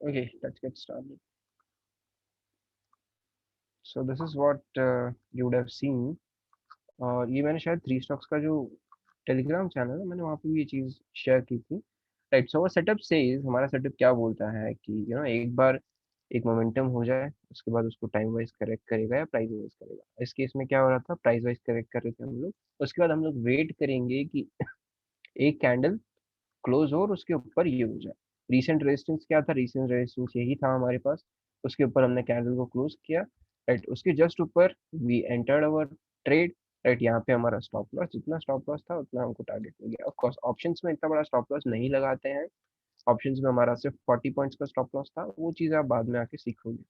Okay, let's get started. So this is what you would have seen. और ये मैंने शायद थ्री स्टॉक्स का जो टेलीग्राम चैनल है मैंने वहाँ पे भी ये चीज़ शेयर की थी। राइट, सो सेटअप सेज हमारा सेटअप क्या बोलता है कि एक बार एक मोमेंटम हो जाए उसके बाद उसको टाइम वाइज करेक्ट करेगा या प्राइस वाइज करेगा। इस केस में क्या हो रहा था, प्राइस वाइज करेक्ट कर रहे थे हम लोग। उसके बाद हम लोग वेट करेंगे कि एक कैंडल क्लोज हो और उसके ऊपर ये हो जाए। रीसेंट रेजिस्टेंस क्या था, रीसेंट रेजिस्टेंस यही था हमारे पास। उसके ऊपर हमने कैंडल को क्लोज किया। राइट, उसके जस्ट ऊपर we entered our trade. Right, यहाँ पे हमारा स्टॉप लॉस, जितना स्टॉप लॉस था उतना हमको टारगेट मिल गया। ऑफ कोर्स ऑप्शंस में इतना बड़ा स्टॉप लॉस नहीं लगाते हैं। ऑप्शंस में हमारा सिर्फ 40 पॉइंट्स का स्टॉप लॉस था, वो चीज़ आप बाद में आके सीखोगे।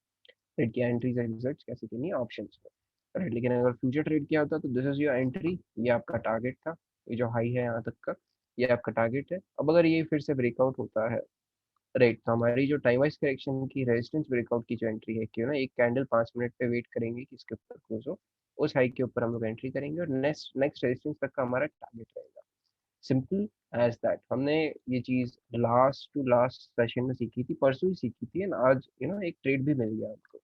राइट, की एंट्रीज एग्जिट्स कैसे करनी है ऑप्शंस में। राइट, लेकिन अगर फ्यूचर ट्रेड किया होता तो दिस इज योर एंट्री, ये आपका टारगेट था। ये जो हाई है यहाँ तक का, ये आपका टारगेट है। अब अगर ये फिर से ब्रेकआउट होता है, राइट, तो हमारी जो टाइम वाइज करेक्शन की रेजिस्टेंस ब्रेकआउट की जो एंट्री है कि एक कैंडल 5 मिनट पे वेट करेंगे कि इसके ऊपर क्लोज हो, उस हाई के ऊपर हम लोग एंट्री करेंगे और नेक्स्ट नेक्स्ट रेजिस्टेंस तक का हमारा टारगेट रहेगा। Simple as that. हमने ये चीज लास्ट टू लास्ट सेशन में सीखी थी, परसों ही सीखी थी, एंड आज एक ट्रेड भी मिल गया हमको।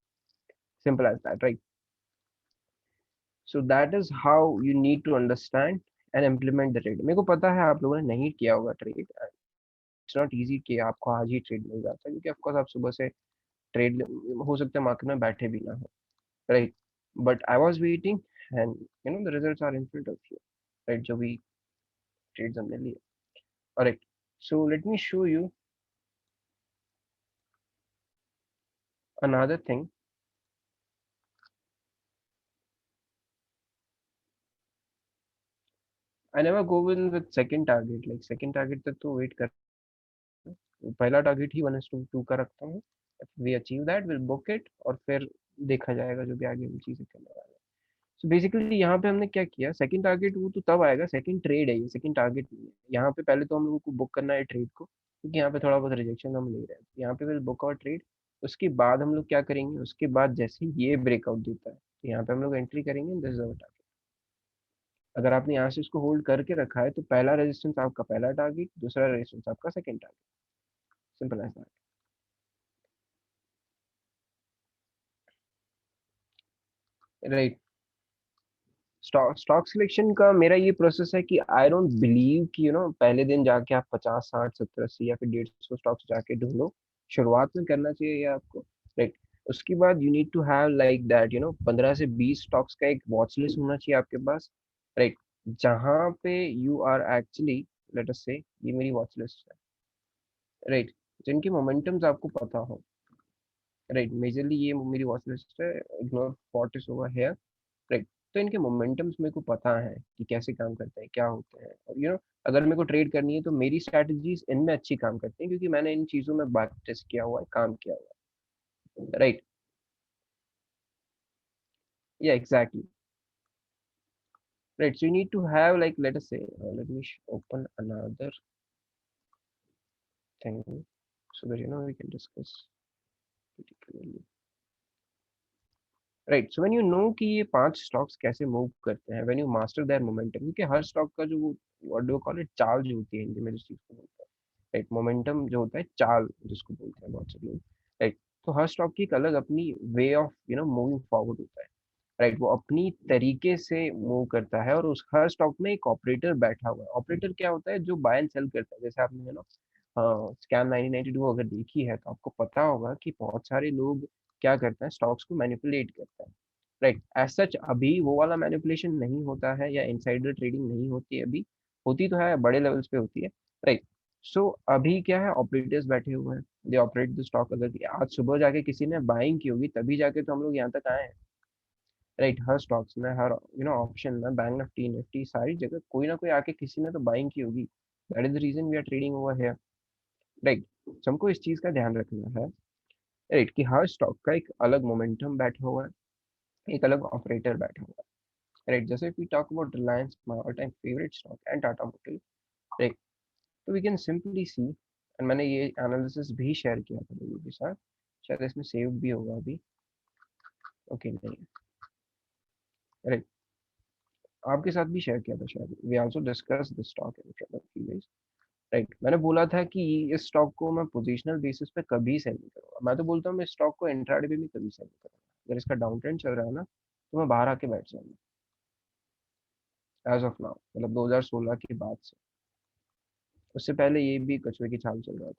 Simple as that, right. So that is how you need to understand and implement the trade. मेरे को पता है आप लोगों ने नहीं किया होगा ट्रेड। इट्स नॉट इजी कि आपको आज ही ट्रेड मिल जाता है, क्योंकि ऑफकोर्स आप सुबह से ट्रेड हो सकता है मार्केट में बैठे भी ना हो। Right, but I was waiting and the results are in front of you. Right, जो भी ट्रेड्स हमने लिए। Right, so let me show you another thing. I never go in with second target, like second target तक तो wait कर, पहला target ही 1:2 का रखता हूँ। We achieve that, will book it, और फिर देखा जाएगा जो भी आगे हम चीजें करने वाले हैं। सो बेसिकली यहाँ पे हमने क्या किया, सेकंड टारगेट वो तो तब आएगा, सेकंड ट्रेड है ये, सेकंड टारगेट नहीं है। यहाँ पे पहले तो हम लोगों को बुक करना है ट्रेड को, क्योंकि यहाँ पे थोड़ा बहुत रिजेक्शन हम ले रहे हैं। यहाँ पे विल बुक और ट्रेड। उसके बाद हम लोग क्या करेंगे, उसके बाद जैसे ये ब्रेकआउट देता है तो यहाँ पे हम लोग एंट्री करेंगे। This is our target. अगर आपने यहाँ से इसको होल्ड करके रखा है तो पहला रेजिस्टेंस आपका पहला टारगेट, दूसरा रेजिस्टेंस आपका second target. Simple as that. Right, stock selection का मेरा ये प्रोसेस है कि आई डोंट बिलीव कि पहले दिन जाके आप 50 60 70 80 या फिर 150 स्टॉक्स जाके ढूंढो। शुरुआत में करना चाहिए ये आपको। राइट, उसके बाद you need to have like that 15 से 20 स्टॉक्स का एक वॉच लिस्ट होना चाहिए आपके पास। राइट, जहाँ पे you are actually, let us से ये मेरी वॉच लिस्ट है। राइट, जिनके मोमेंटम्स आपको पता हो। राइट, मेजरली ये मेरी वॉच लिस्ट है, ignore what is over here. Right, तो इनके मोमेंटम्स मेरे को पता है कि कैसे काम करते हैं, क्या होते हैं, और अगर मेरे को ट्रेड करनी है तो मेरी स्ट्रैटेजीज इनमें अच्छी काम करती हैं, क्योंकि मैंने इन चीज़ों में प्रैक्टिस किया हुआ है, काम किया हुआ है। राइट, या exactly. Right, so you need to have like let us say, let me open another thing so that we can discuss particularly. Right, so when you know कि ये 5 स्टॉक्स कैसे मूव करते हैं, when you master their momentum, क्योंकि हर stock का जो what do call it, चाल जो होती है हिंदी में जिस चीज को बोलते हैं। राइट, मोमेंटम जो होता है, चाल जिसको बोलते हैं बहुत से लोग। राइट, तो हर स्टॉक की एक अलग अपनी वे ऑफ मूविंग फॉरवर्ड होता है। राइट, वो अपनी तरीके से मूव करता है, और उस हर स्टॉक में एक ऑपरेटर बैठा हुआ है। ऑपरेटर क्या होता है, जो बाय एंड सेल करता है। जैसे आपने स्कैम 1992 अगर देखी है तो आपको पता होगा कि बहुत सारे लोग क्या करते हैं, स्टॉक्स को मैनिपुलेट करते हैं। राइट, एज सच अभी वो वाला मैनिपुलेशन नहीं होता है, या इनसाइडर ट्रेडिंग नहीं होती है अभी। होती तो है, बड़े लेवल्स पे होती है। राइट, सो अभी क्या है, ऑपरेटर्स बैठे हुए हैं, दे ऑपरेट द स्टॉक। अगर आज सुबह जाके किसी ने बाइंग की होगी तभी जाके तो हम लोग यहाँ तक आए हैं। राइट, हर स्टॉक्स में, हर ऑप्शन में, बैंक निफ्टी निफ्टी सारी जगह कोई ना कोई आके किसी ने तो बाइंग की होगी। That is the reason we are trading over here. Right, हमको इस चीज का ध्यान रखना है। राइट, कि हर स्टॉक का एक अलग मोमेंटम बैठा हुआ है, एक अलग ऑपरेटर बैठा हुआ है। राइट, जैसे we talk about Reliance, my all time favourite stock, and Tata motor. Right, तो we can simply see, and मैंने ये एनालिसिस भी शेयर किया था लोगों के साथ, शायद इसमें सेव भी होगा अभी। ओके, नहीं। राइट, आपके साथ भी शेयर किया था शायद, we also discuss the stock in front of you guys. Right. मैंने बोला था कि इस स्टॉक को मैं पोजिशनल बेसिस पे कभी सेल नहीं करूंगा। मैं तो बोलता हूँ मैं स्टॉक को इंट्राडे पे भी कभी सेल नहीं करूंगा। अगर इसका डाउन ट्रेंड चल रहा है ना तो मैं बाहर आके बैठ जाऊंगा एज ऑफ नाउ, मतलब 2016 के बाद से। उससे पहले ये भी कछुए की छाल चल रहा था।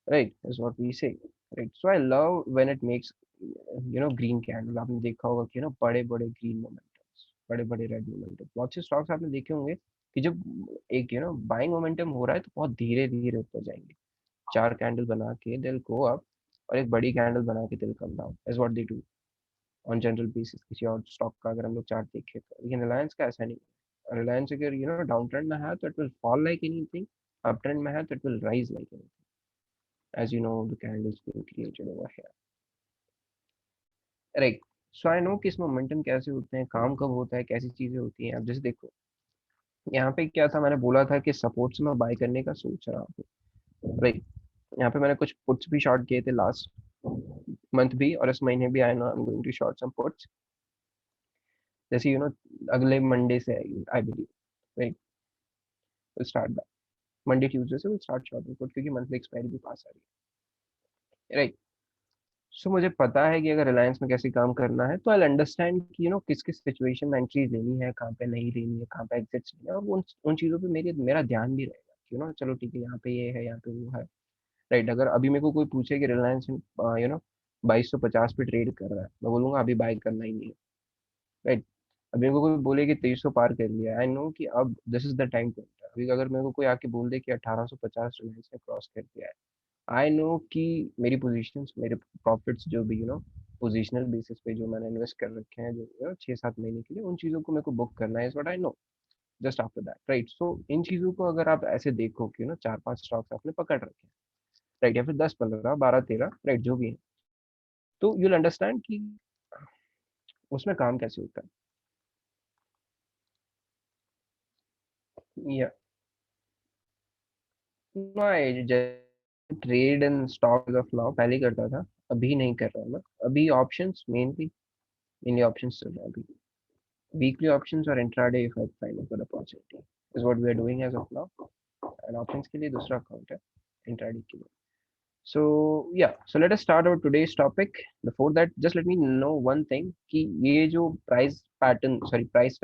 राइट, इज व्हाट वी से। Right, so I love when it makes green candle. आपने देखा होगा कि बड़े बड़े ग्रीन मोमेंटम्स, बड़े बड़े रेड मोमेंटम, बहुत से स्टॉक्स आपने देखे होंगे कि जब एक बाइंग मोमेंटम हो रहा है तो बहुत धीरे धीरे ऊपर जाएंगे। चार कैंडल बना के दिल को अप, और एक बड़ी कैंडल बना के दिल come down, is what they do on general basis. किसी और स्टॉक का अगर हम लोग चार्ट देखें तो, लेकिन रिलायंस का ऐसा नहीं है। रिलायंस अगर डाउन ट्रेंड में है तो it will fall like anything, up trend में है तो it will rise like anything, as you know the candles being created over here, right. So I know कि इसमें मोमेंटम कैसे होते हैं, काम कब होता है, कैसी चीजें होती हैं। अब जैसे देखो यहाँ पे क्या था, मैंने बोला था कि सपोर्ट से मैं बाय करने का सोच रहा हूँ, राइट। यहाँ पे मैंने कुछ पुट्स भी शॉर्ट किए थे लास्ट मंथ भी, और इस महीने भी। I know I am going to short some puts, जैसे अगले मंडे से आएगी I believe, right. Will start that Monday Tuesday से, विल स्टार्ट शॉर्टिंग पुट, क्योंकि मंथली एक्सपायरी भी पास आ रही है, राइट। सो मुझे पता है कि अगर रिलायंस में कैसे काम करना है तो आई अंडरस्टैंड कि किस किस सिचुएशन में एंट्रीज लेनी है, कहाँ पे नहीं लेनी है, कहाँ पे एग्जिट्स लेनी है, और उन उन चीज़ों पे मेरा ध्यान भी रहेगा कि चलो ठीक है, यहाँ पे ये है, यहाँ पे वो है, राइट। अगर अभी मेरे को कोई पूछे कि रिलायंस 2250 पे ट्रेड कर रहा है, मैं बोलूंगा अभी बाय करना ही नहीं है, राइट। अभी मेरे को कोई बोले कि 2300 पार कर लिया, आई नो कि अब this is the time to enter. अभी अगर मेरे को कोई आके बोल दे कि 1850 रिलायंस ने क्रॉस कर दिया है, आई नो कि मेरी पोजीशंस, मेरे प्रॉफिट्स जो भी पोजिशनल बेसिस पे जो मैंने इन्वेस्ट कर रखे हैं, जो 6-7 महीने के लिए, उन चीज़ों को मेरे को बुक करना है, is what I know just after that, right. So इन चीज़ों को अगर आप ऐसे देखो कि 4-5 स्टॉक्स आपने पकड़ रखे हैं, राइट, या फिर 10-15-12-13, राइट, जो भी है, तो यूल अंडरस्टैंड कि उसमें काम कैसे होता है, या trade in stock of now पहले ही करता था, अभी नहीं कर रहा हूँ मैं। अभी ऑप्शंस मेनली, मेनली ऑप्शंस चल रहा है अभी। Weekly options or intraday if I find a good opportunity is what we are doing as of now. And options के लिए दूसरा account है, intraday के लिए। So yeah, so let us start our today's topic. Before that, just let me know one thing कि ये जो price pattern, sorry price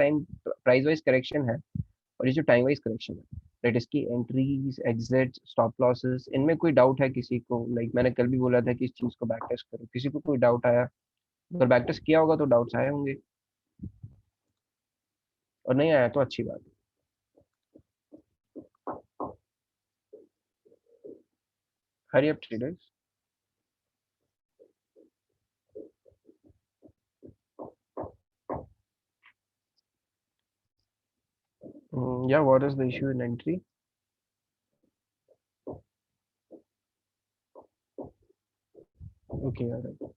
wise correction है, और ये जो time wise correction है, राइट, इसकी एंट्रीज, एग्जिट, स्टॉप लॉसेस, इनमें कोई डाउट है किसी को? लाइक मैंने कल भी बोला था कि इस चीज को बैक टेस्ट करो, किसी को कोई डाउट आया? अगर बैक टेस्ट किया होगा तो डाउट्स आए होंगे, और नहीं आया तो अच्छी बात है। Hurry up traders. Yeah, what is the issue in entry? Okay, all right.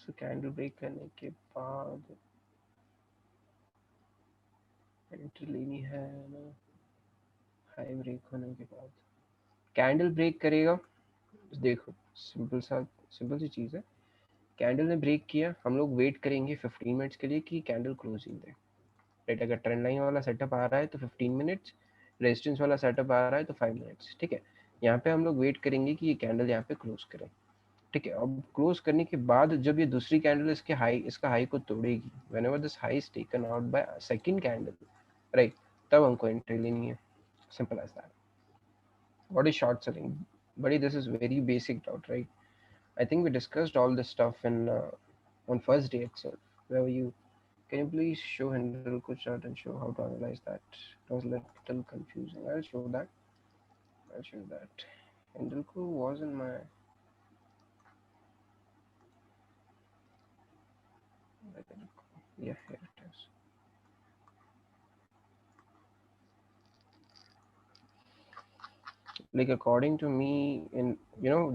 So candle break करने के बाद एंट्री लेनी है ना, हाई ब्रेक होने के बाद कैंडल ब्रेक करेगा। देखो, सिंपल सी चीज़ है। कैंडल ने ब्रेक किया, हम लोग वेट करेंगे 15 मिनट्स के लिए कि कैंडल क्लोजिंग दे, राइट। अगर ट्रेंड लाइन वाला सेटअप आ रहा है तो 15 मिनट्स, रेजिस्टेंस वाला सेटअप आ रहा है तो 5 मिनट्स, ठीक है। यहाँ पे हम लोग वेट करेंगे कि ये कैंडल यहाँ पे क्लोज करे, ठीक है। अब क्लोज करने के बाद जब ये दूसरी कैंडल इसका हाई को तोड़ेगी, whenever this high is taken out by second candle, right, तब हमको एंट्री लेनी है। Simple as that. What is short selling? बड़ी, this is very basic doubt, right. I think we discussed all this stuff in on first day itself. Where were you? Can you please show Hinduku chart and show how to analyze that? It was a little confusing. I'll show that. I'll show that. Hindalco was in my yeah, here it is. Like according to me, in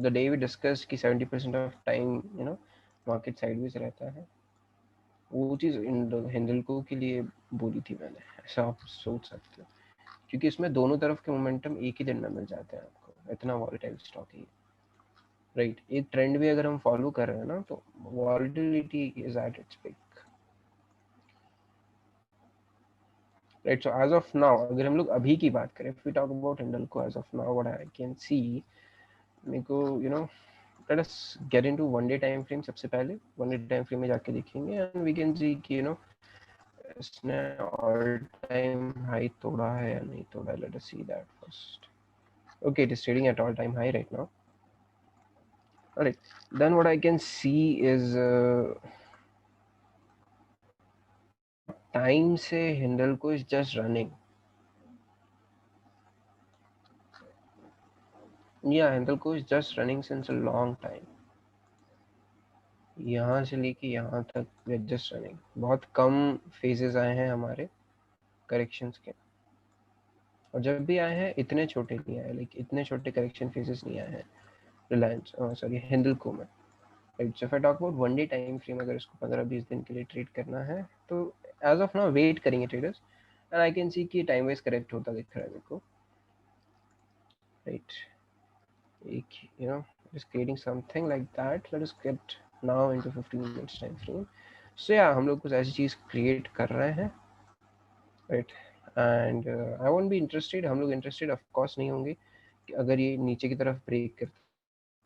the day we discussed कि 70% of time market sideways रहता है, वो चीज़ हिंडल्को के लिए बोली थी मैंने, ऐसा आप सोच सकते हो, क्योंकि इसमें दोनों तरफ के मोमेंटम एक ही दिन में मिल जाते हैं आपको, इतना वॉलेटाइल स्टॉक है राइट। एक ट्रेंड भी अगर हम फॉलो कर रहे हैं ना तो volatility is at its peak right. So as of now अगर हम लोग अभी की बात करें, if we talk about Hindalco as of now, what I can see, मेरे को let us get into one day time frame. सबसे पहले वन डे टाइम फ्रेम में जाके देखेंगे एंड वी कैन सी कि इसने ऑल टाइम हाई तोड़ा है या नहीं तोड़ा। Let us see that first. Okay, it is trading at all time high right now. Alright, then what I can see is time से Hindalco is just running. Yeah, Hindalco is just running since a long time. यहाँ से लेके यहाँ तक we are just running. बहुत कम phases आए हैं हमारे corrections के, और जब भी आए हैं इतने छोटे नहीं आए, like इतने छोटे correction phases नहीं आए हैं Reliance sorry Hindalco में। Right, so if I talk about one day time frame, अगर इसको 15-20 दिन के लिए ट्रेड करना है तो as of now वेट करेंगे ट्रेडर्स, एंड आई कैन सी कि टाइम वाइज करेक्ट होता दिख रहा है मेरे को राइट। एक just creating something like that. Let us get now into 15 minutes time frame. So yeah, हम लोग कुछ ऐसी चीज क्रिएट कर रहे हैं right, and I won't be interested, हम लोग इंटरेस्टेड ऑफ कोर्स नहीं होंगे कि अगर ये नीचे की तरफ ब्रेक करता है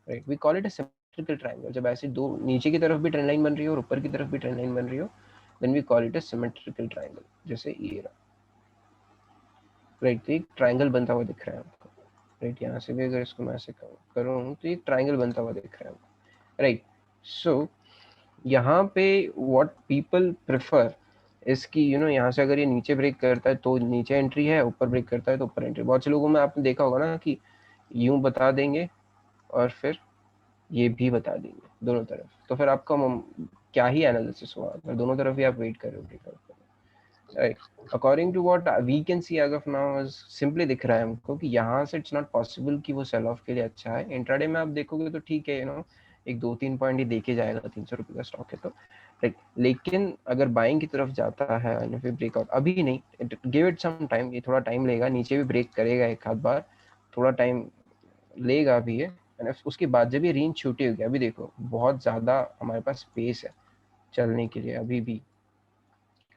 right. We call it a symmetrical triangle. जब ऐसे दो नीचे की तरफ भी ट्रेंड लाइन बन रही हो और ऊपर की तरफ भी ट्रेंड लाइन बन रही हो, then we call it a symmetrical triangle. जैसे ये रहा राइट, तो एक ट्रायंगल बनता हुआ दिख रहा है आपको राइट। यहाँ से भी अगर इसको मैं ऐसे करूँ तो एक ट्रायंगल बनता हुआ दिख रहा है आपको राइट। सो यहाँ पे व्हाट पीपल प्रेफर इसकी यहाँ से अगर ये नीचे ब्रेक करता है तो नीचे एंट्री है, ऊपर ब्रेक करता है तो ऊपर एंट्री। बहुत से लोगों में आपने देखा होगा ना कि यूं बता देंगे और फिर ये भी बता देंगे दोनों तरफ, तो फिर आपका क्या ही एनालिसिस हुआ अगर दोनों तरफ ही आप वेट कर रहे हो breakout right. According to what we can see as of now is simply दिख रहा है हमको कि यहाँ से इट्स नॉट पॉसिबल कि वो सेल ऑफ के लिए अच्छा है। इंट्राडे में आप देखोगे तो ठीक है एक 2-3 पॉइंट ही देखे जाएगा, 300 रुपये का स्टॉक है तो राइट। लेकिन अगर बाइंग की तरफ जाता है एंड फिर ब्रेकआउट, अभी नहीं, गिव इट सम टाइम, ये थोड़ा टाइम लेगा, नीचे भी ब्रेक करेगा एक आध बार, थोड़ा टाइम लेगा अभी ये। उसके बाद जब ये रेंज छोटी होगी, अभी देखो बहुत ज़्यादा हमारे पास स्पेस है चलने के लिए अभी भी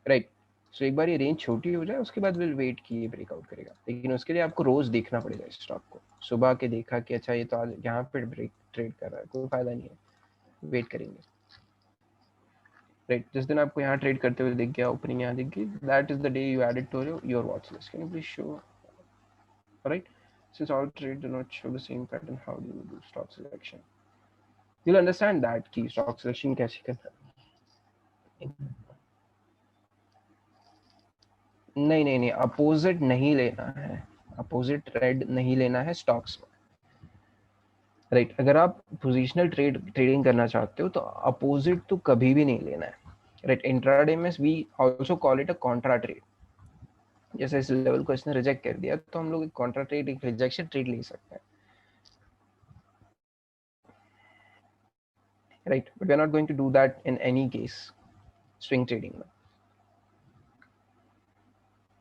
राइट। सो एक बार ये रेंज छोटी हो जाए उसके बाद विल वेट कि ये ब्रेकआउट करेगा, लेकिन उसके लिए आपको रोज देखना पड़ेगा इस स्टॉक को। सुबह के देखा कि अच्छा ये तो आज यहाँ पे ब्रेक ट्रेड कर रहा है, कोई फायदा नहीं है, वेट करेंगे राइट। जिस दिन आपको यहाँ ट्रेड करते हुए दिख गया, ओपनिंग यहाँ दिख गई, that is the day you added to your watch list. Can you please show right, since all trade do not show the same pattern, how do you do stock selection? You'll understand that कि stock selection कैसे करना है। नहीं, opposite नहीं लेना है, opposite trade नहीं लेना है स्टॉक्स में राइट। अगर आप पोजिशनल ट्रेडिंग करना चाहते हो तो अपोजिट तो कभी भी नहीं लेना है राइट। इंट्राडे में we also call it a contra trade. जैसे इस लेवल को इसने रिजेक्ट कर दिया तो हम लोग एक कॉन्ट्रा ट्रेड, एक रिजेक्शन ट्रेड ले सकते हैं right. But we are not going to do that in any case. Swing trading में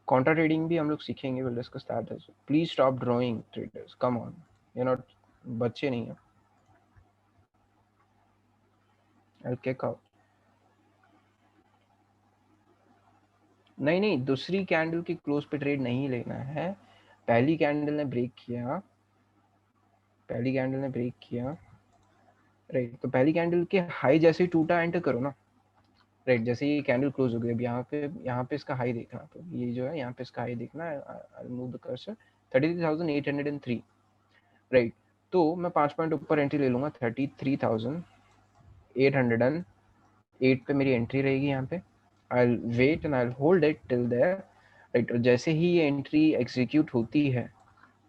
कॉन्ट्रा ट्रेडिंग भी हम लोग सीखेंगे, will discuss that as. Please stop drawing traders, come on, you not बच्चे नहीं है। I kick out. नहीं, दूसरी कैंडल के क्लोज पे ट्रेड नहीं लेना है। पहली कैंडल ने ब्रेक किया, पहली कैंडल ने ब्रेक किया राइट, तो पहली कैंडल के हाई जैसे ही टूटा एंटर करो ना राइट। जैसे ही कैंडल क्लोज हो गई, अब यहाँ पे इसका हाई देखना, तो ये जो है यहाँ पे इसका हाई देखना है। I move the cursor 33,803 right. तो मैं 5 पॉइंट ऊपर एंट्री ले लूंगा, 33,808 पे मेरी एंट्री रहेगी यहाँ पे। I wait and I hold it till there right. और जैसे ही ये एंट्री एग्जीक्यूट होती है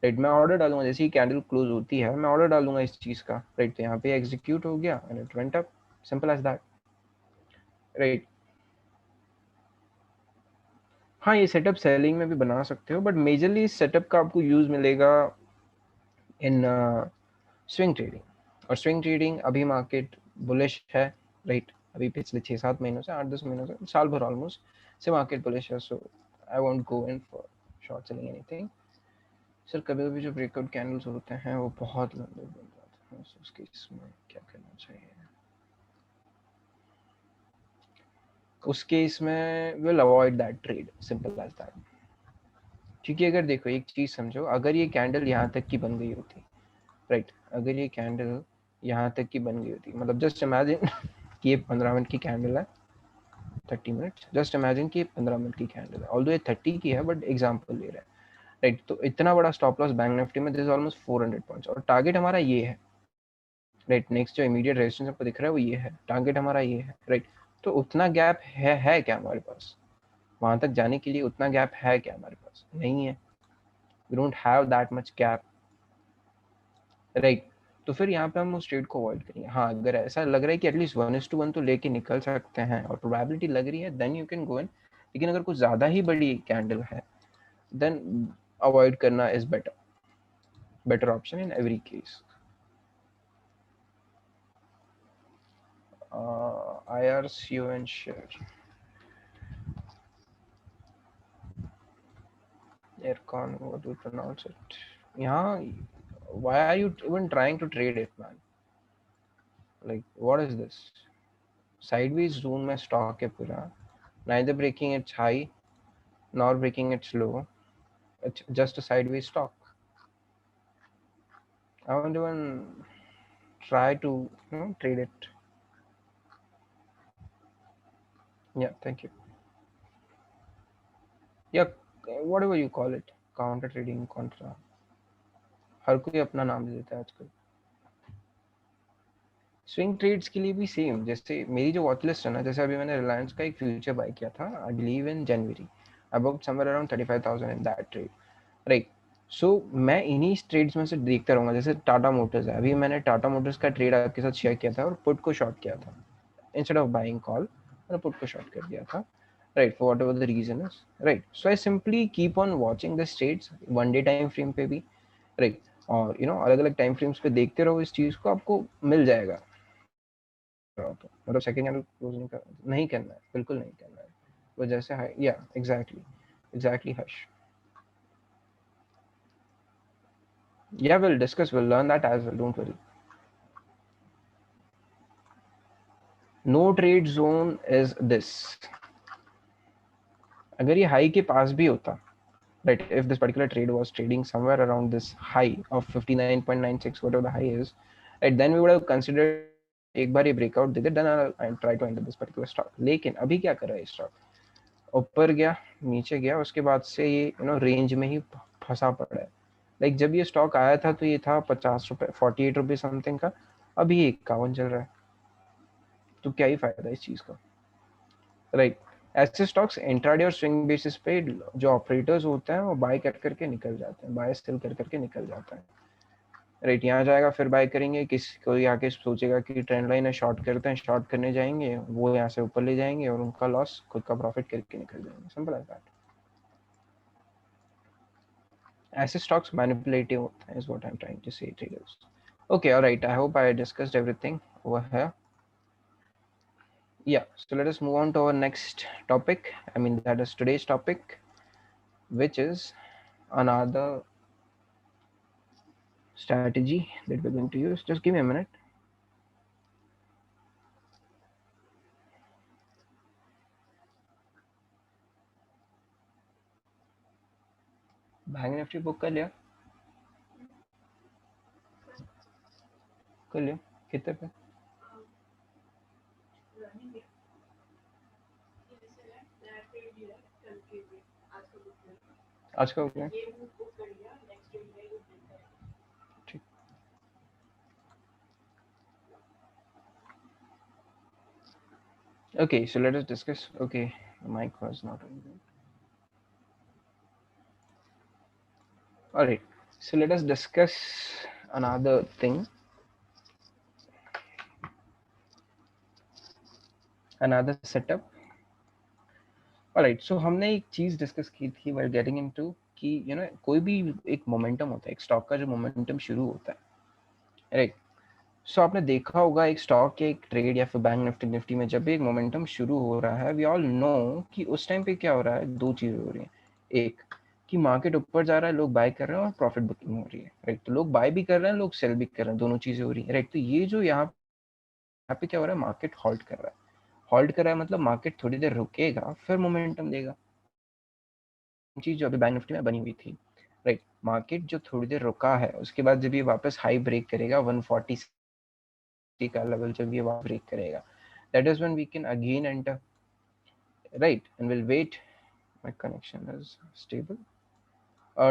राइट। मैं ऑर्डर डालूंगा, जैसे ही कैंडल क्लोज होती है मैं ऑर्डर डालूंगा इस चीज का, राइट। तो यहाँ पे एग्जीक्यूट हो गया and it went up, simple as that, right. हाँ, ये सेटअप सेलिंग में भी बना सकते हो, बट मेजरली इस सेटअप का आपको यूज मिलेगा इन स्विंग ट्रेडिंग। और स्विंग ट्रेडिंग अभी मार्केट बुलिश है, राइट। अभी पिछले 6-7 महीनों से, 8-10 महीनों से, साल भर ऑलमोस्ट से मार्केट बुलिश है। So I won't go in for short selling anything. Sir कभी कभी जो ब्रेकआउट कैंडल्स होते हैं वो बहुत लंबे बन जाते हैं, so उसके इसमें क्या करना चाहिए? उस केस में will avoid that trade, simple as that. क्योंकि अगर देखो एक चीज समझो, अगर ये कैंडल यहाँ तक की बन गई होती, राइट, अगर ये कैंडल यहाँ तक की बन गई होती, मतलब जस्ट इमेजिन कि ये 15 मिनट की कैंडल है, 30 मिनट, जस्ट इमेजिन कि 15 मिनट की कैंडल है, ऑल्दो ये 30 की है, बट एग्जाम्पल ले रहे हैं, राइट। तो इतना बड़ा स्टॉप लॉस बैंक निफ्टी में, दिस इज ऑलमोस्ट 400 पॉइंट्स, और टारगेट हमारा ये है, राइट। नेक्स्ट जो इमीडिएट रेजिस्टेंस आपको दिख रहा है वो ये है, टारगेट हमारा ये है, राइट। तो उतना गैप है क्या हमारे पास? वहां तक जाने के लिए उतना गैप है क्या हमारे पास? नहीं है, we don't have that much gap, right. तो फिर यहाँ पे हम उस ट्रेड को अवॉइड करेंगे। हाँ, अगर ऐसा लग रहा है कि एटलीस्ट 1:1 तो लेके निकल सकते हैं और प्रोबेबिलिटी लग रही है, देन यू कैन गो इन। लेकिन अगर कुछ ज्यादा ही बड़ी कैंडल है, देन अवॉइड करना is better option in every case. IRCON share, Aircon, what do you pronounce it? यहाँ, why are you even trying to trade it, man? Like, what is this? Sideways zone में stock है पूरा, neither breaking its high nor breaking its low. It's just a sideways stock. I won't even try to, trade it. Yeah, thank you. Yeah, whatever you call it, counter trading, contra, हर कोई अपना नाम दे देता है आजकल। Swing trades के लिए भी same, जैसे मेरी जो वॉच लिस्ट है ना, जैसे अभी मैंने रिलायंस का एक फ्यूचर बाय किया था, I believe in January, I booked somewhere around 35,000 in that trade, right. So मैं इन्हीं ट्रेड्स में से देखता रहूंगा। जैसे टाटा मोटर्स है, अभी मैंने टाटा मोटर्स का ट्रेड आपके साथ शेयर किया था और पुट को शॉर्ट किया था, इंस्टेड ऑफ बाइंग कॉल मैंने पुट को शॉर्ट कर दिया था, right, for whatever the reason is, right. So I simply keep on watching the trades, one day time frame पे भी, राइट। और अलग अलग टाइम फ्रेम्स पे देखते रहो, इस चीज को आपको मिल जाएगा। मतलब सेकंड कैंडल क्लोज नहीं करना है, बिल्कुल नहीं करना है। वो जैसे हाई, या exactly Harsh, yeah will discuss, will learn that as well, don't worry. No trade zone is this. अगर ये हाई के पास भी होता, right, if this particular trade was trading somewhere around this high of 59.96, whatever the high is, right, then we would have considered एक बार ये breakout they they, then I'll try to enter this particular stock। लेकिन अभी क्या कर रहा है stock? ऊपर गया, नीचे गया, उसके बाद से ये रेंज में ही फंसा पड़ा है। लाइक जब ये स्टॉक आया था तो ये था 50 रुपए, 48 रुपए समथिंग का, अभी ये 51 चल रहा है। तो क्या ही फायदा इस चीज का, राइट। ऐसे स्टॉक्स इंट्राडे और स्विंग बेसिस पे जो ऑपरेटर्स होते हैं वो बाय कर करके निकल जाते हैं, बाय सेल कर करके निकल जाते हैं, राइट। यहाँ जाएगा फिर बाय करेंगे, किसी कोई आके सोचेगा कि ट्रेंड लाइन है, शॉर्ट करते हैं, शॉर्ट करने जाएंगे, वो यहाँ से ऊपर ले जाएंगे और उनका लॉस, खुद का प्रॉफिट करके निकल जाएंगे, सिंपल एज दैट। ऐसे स्टॉक्स मैनिपुलेटिव होते हैं, is what I am trying to say traders. Okay, alright, I hope I discussed everything over here. Yeah, so let us move on to our next topic. I mean, that is today's topic, which is another strategy that we're going to use. Just give me a minute. Bank Nifty book कर लिया कितने पे? आज का हो गया, ठीक। Okay, so let us discuss. Okay, the mic was not on. All right. So let us discuss another thing. Another setup. Alright, so हमने एक चीज डिस्कस की थी while getting into कि कोई भी एक मोमेंटम होता है, एक स्टॉक का जो मोमेंटम शुरू होता है, राइट? सो आपने देखा होगा एक स्टॉक के एक ट्रेड या फिर बैंक निफ्टी में जब भी एक मोमेंटम शुरू हो रहा है, वी ऑल नो कि उस टाइम पे क्या हो रहा है, दो चीजें हो रही हैं। एक कि मार्केट ऊपर जा रहा है, लोग बाय कर रहे हैं और प्रॉफिट बुकिंग हो रही है, राइट? तो लोग बाय भी कर रहे हैं, लोग सेल भी कर रहे हैं, दोनों चीजें हो रही है, राइट? तो ये जो यहाँ पे क्या हो रहा है, मार्केट हॉल्ट कर रहा है। हॉल्ट कर रहा है मतलब मार्केट थोड़ी देर रुकेगा फिर मोमेंटम देगा। चीज जो अभी बैंक निफ्टी में बनी हुई थी, राइट? मार्केट जो थोड़ी देर रुका है, उसके बाद जब ये वापस हाई ब्रेक करेगा 140 का लेवल, जब ये वापस ब्रेक करेगा, that is when we can again enter, right? And we'll wait. My connection is stable.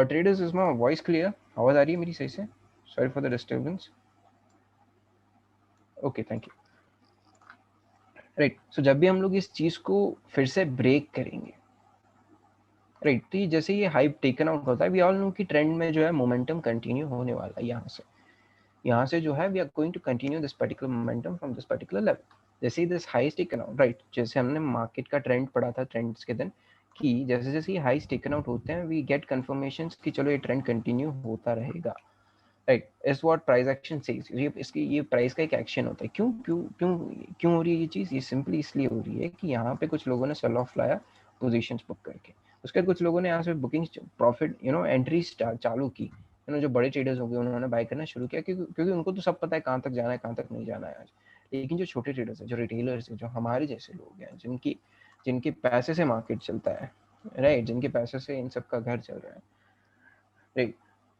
Traders, is my voice clear? आवाज आ रही है मेरी सही से? Sorry for the disturbance. Okay, thank you. Right. So जब भी हम लोग इस चीज को फिर से ब्रेक करेंगे, राइट, तो ये जैसे ये हाइप टेकन आउट होता है, वी ऑल नो कि ट्रेंड में जो है मोमेंटम कंटिन्यू होने वाला है। यहाँ से जो है we are going to continue this particular momentum from this particular level. जैसे ही this high's taken out, right, जैसे हमने मार्केट का ट्रेंड पढ़ा था ट्रेंड्स के दिन कि जैसे जैसे ये हाइज टेकन आउट होते हैं, वी गेट कंफर्मेशंस कि चलो ये ट्रेंड कंटिन्यू होता रहेगा, right? Is what price action says. ये प्राइस का एक एक्शन होता है। क्यों क्यों क्यों क्यों हो रही है ये चीज? ये सिंपली इसलिए हो रही है कि यहाँ पे कुछ लोगों ने सेल ऑफ लाया पोजीशंस बुक करके, उसके बाद कुछ लोगों ने यहाँ से बुकिंग प्रॉफिट एंट्री चालू की। जो बड़े ट्रेडर्स हो गए उन्होंने बाय करना शुरू किया, क्योंकि उनको तो सब पता है कहाँ तक जाना है कहाँ तक नहीं जाना है आज। लेकिन जो छोटे ट्रेडर्स है, जो रिटेलर्स है, जो हमारे जैसे लोग हैं, जिनके पैसे से मार्केट चलता है, राइट, जिनके पैसे से इन सब का घर चल रहा है, राइट?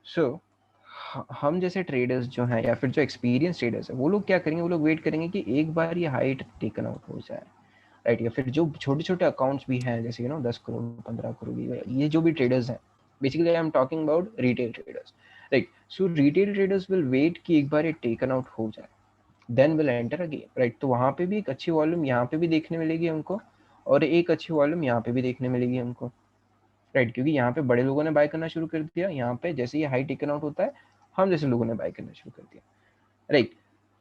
सो हम जैसे ट्रेडर्स जो हैं या फिर जो एक्सपीरियंस ट्रेडर्स हैं, वो लोग क्या करेंगे, वो लोग वेट करेंगे कि एक बार ये हाइट टेकन आउट हो जाए, राइट? या फिर जो छोटे छोटे अकाउंट्स भी हैं, जैसे 10 करोड़ 15 करोड़, ये जो भी ट्रेडर्स हैं, basically I am talking about retail traders, right? So retail traders will wait कि एक बार ये टेकन आउट हो जाए, then will enter again, right? तो वहां पे भी एक अच्छी वॉल्यूम यहाँ पे भी देखने मिलेगी हमको, और एक अच्छी वॉल्यूम यहाँ पे भी देखने मिलेगी हमको, राइट? क्योंकि यहाँ पे बड़े लोगों ने बाय करना शुरू कर दिया, यहाँ पे जैसे ये हाई टेकन आउट होता है, हम जैसे लोगों ने बाय करना शुरू कर दिया, राइट?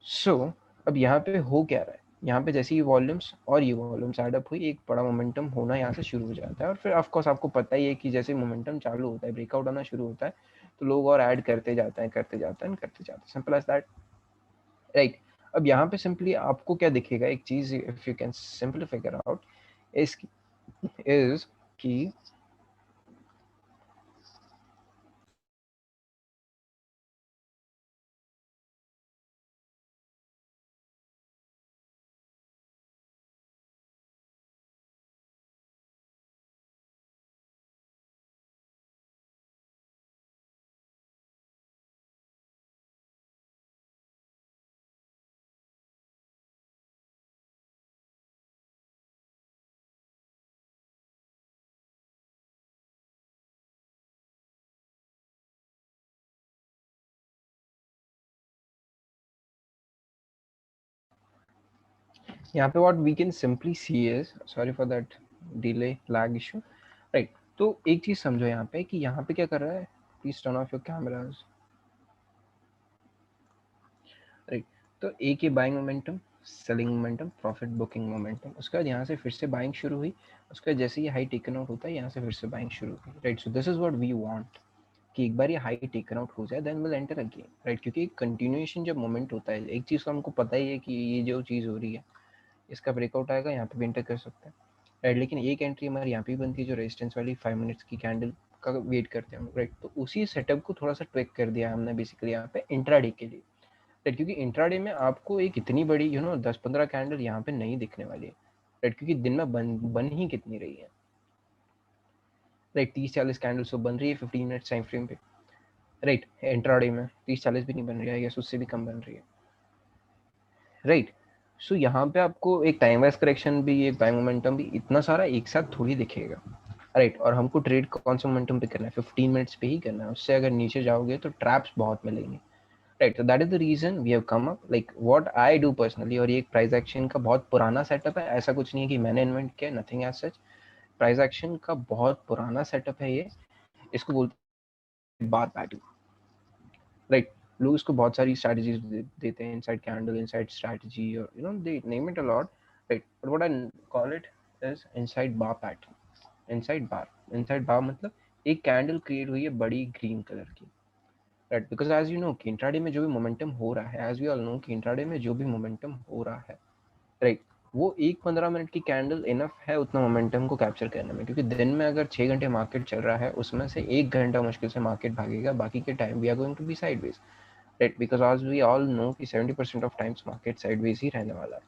सो अब यहाँ पे हो क्या रहा है, यहाँ पे जैसे ये वॉल्यूम्स और ये वॉल्यूम्स एड अप हुई, एक बड़ा मोमेंटम होना यहाँ से शुरू हो जाता है। और फिर ऑफकोर्स आपको पता ही है कि जैसे मोमेंटम चालू होता है, ब्रेकआउट आना शुरू होता है, तो लोग और ऐड करते जाते हैं, सिंपल एज दैट, राइट? अब यहाँ पे सिंपली आपको क्या दिखेगा, एक चीज if you can simply figure out is कि यहाँ पे what we can simply see is, sorry for that delay lag issue, right? तो एक चीज समझो यहाँ पे कि यहाँ पे क्या कर रहा है, please turn off your cameras, right? तो एक ही buying momentum, selling momentum, profit booking momentum, उसके बाद यहाँ से फिर से बाइंग शुरू हुई, उसके बाद जैसे ये हाई टेकन आउट होता है, यहाँ से फिर से बाइंग शुरू हुई, right? So this is what we want कि एक बार ये हाई टेकन आउट हो जाए, then will enter again, right? क्योंकि कंटिन्यूएशन जब मोमेंट होता है, एक चीज तो हमको पता ही है कि ये जो चीज हो रही है, इसका ब्रेकआउट आएगा, यहाँ पे भी एंटर कर सकते हैं, राइट? लेकिन एक एंट्री हमारी यहाँ पे बनती है, जो रेजिस्टेंस वाली 5 मिनट्स की कैंडल का वेट करते हैं हम, राइट? तो उसी सेटअप को थोड़ा सा ट्विक कर दिया हमने बेसिकली यहाँ पे इंट्राडे के लिए, राइट? क्योंकि इंट्राडे में आपको एक इतनी बड़ी 10-15 कैंडल यहाँ पे नहीं दिखने वाली है, राइट? क्योंकि दिन में बन ही कितनी रही है, राइट? 30-40 कैंडल्स तो बन रही है 15 मिनट्स टाइम फ्रेम पे, राइट? इंट्राडे में 30-40 भी नहीं बन रही है, या उससे भी कम बन रही है, राइट? सो यहाँ पे आपको एक टाइम वाइज करेक्शन भी, एक बाय मोमेंटम भी, इतना सारा एक साथ थोड़ी दिखेगा, राइट? और हमको ट्रेड कौन सा मोमेंटम पे करना है, 15 मिनट्स पे ही करना है। उससे अगर नीचे जाओगे तो ट्रैप्स बहुत मिलेंगे, राइट? तो that is the reason we have come up like what I do personally. और ये एक प्राइस एक्शन का बहुत पुराना सेटअप है, ऐसा कुछ नहीं है कि मैंने इन्वेंट किया, nothing as such. Price action का बहुत पुराना सेटअप है ये, इसको बोलते हैं बार पैटर्न, राइट। लोग इसको बहुत सारी स्ट्रैटेजीज देते हैं, इनसाइड कैंडल, इनसाइड स्ट्रैटेजी, और you know they name it a lot, right, but what I call it is inside bar pattern. Inside bar मतलब एक कैंडल क्रिएट हुई है बड़ी ग्रीन कलर की, right, because as you know कि intraday में जो भी मोमेंटम हो रहा है, एज वी ऑल नो कि इंट्राडे में जो भी मोमेंटम हो रहा है, राइट, वो एक 15 मिनट की कैंडल इनफ है उतना मोमेंटम को कैप्चर करने में, क्योंकि दिन में अगर 6 घंटे मार्केट चल रहा है उसमें से 1 घंटा मुश्किल से मार्केट भागेगा, बाकी के time we are going to be sideways, right, because आज वी ऑल नो कि 70% ऑफ टाइम्स मार्केट साइडवेज ही रहने वाला है,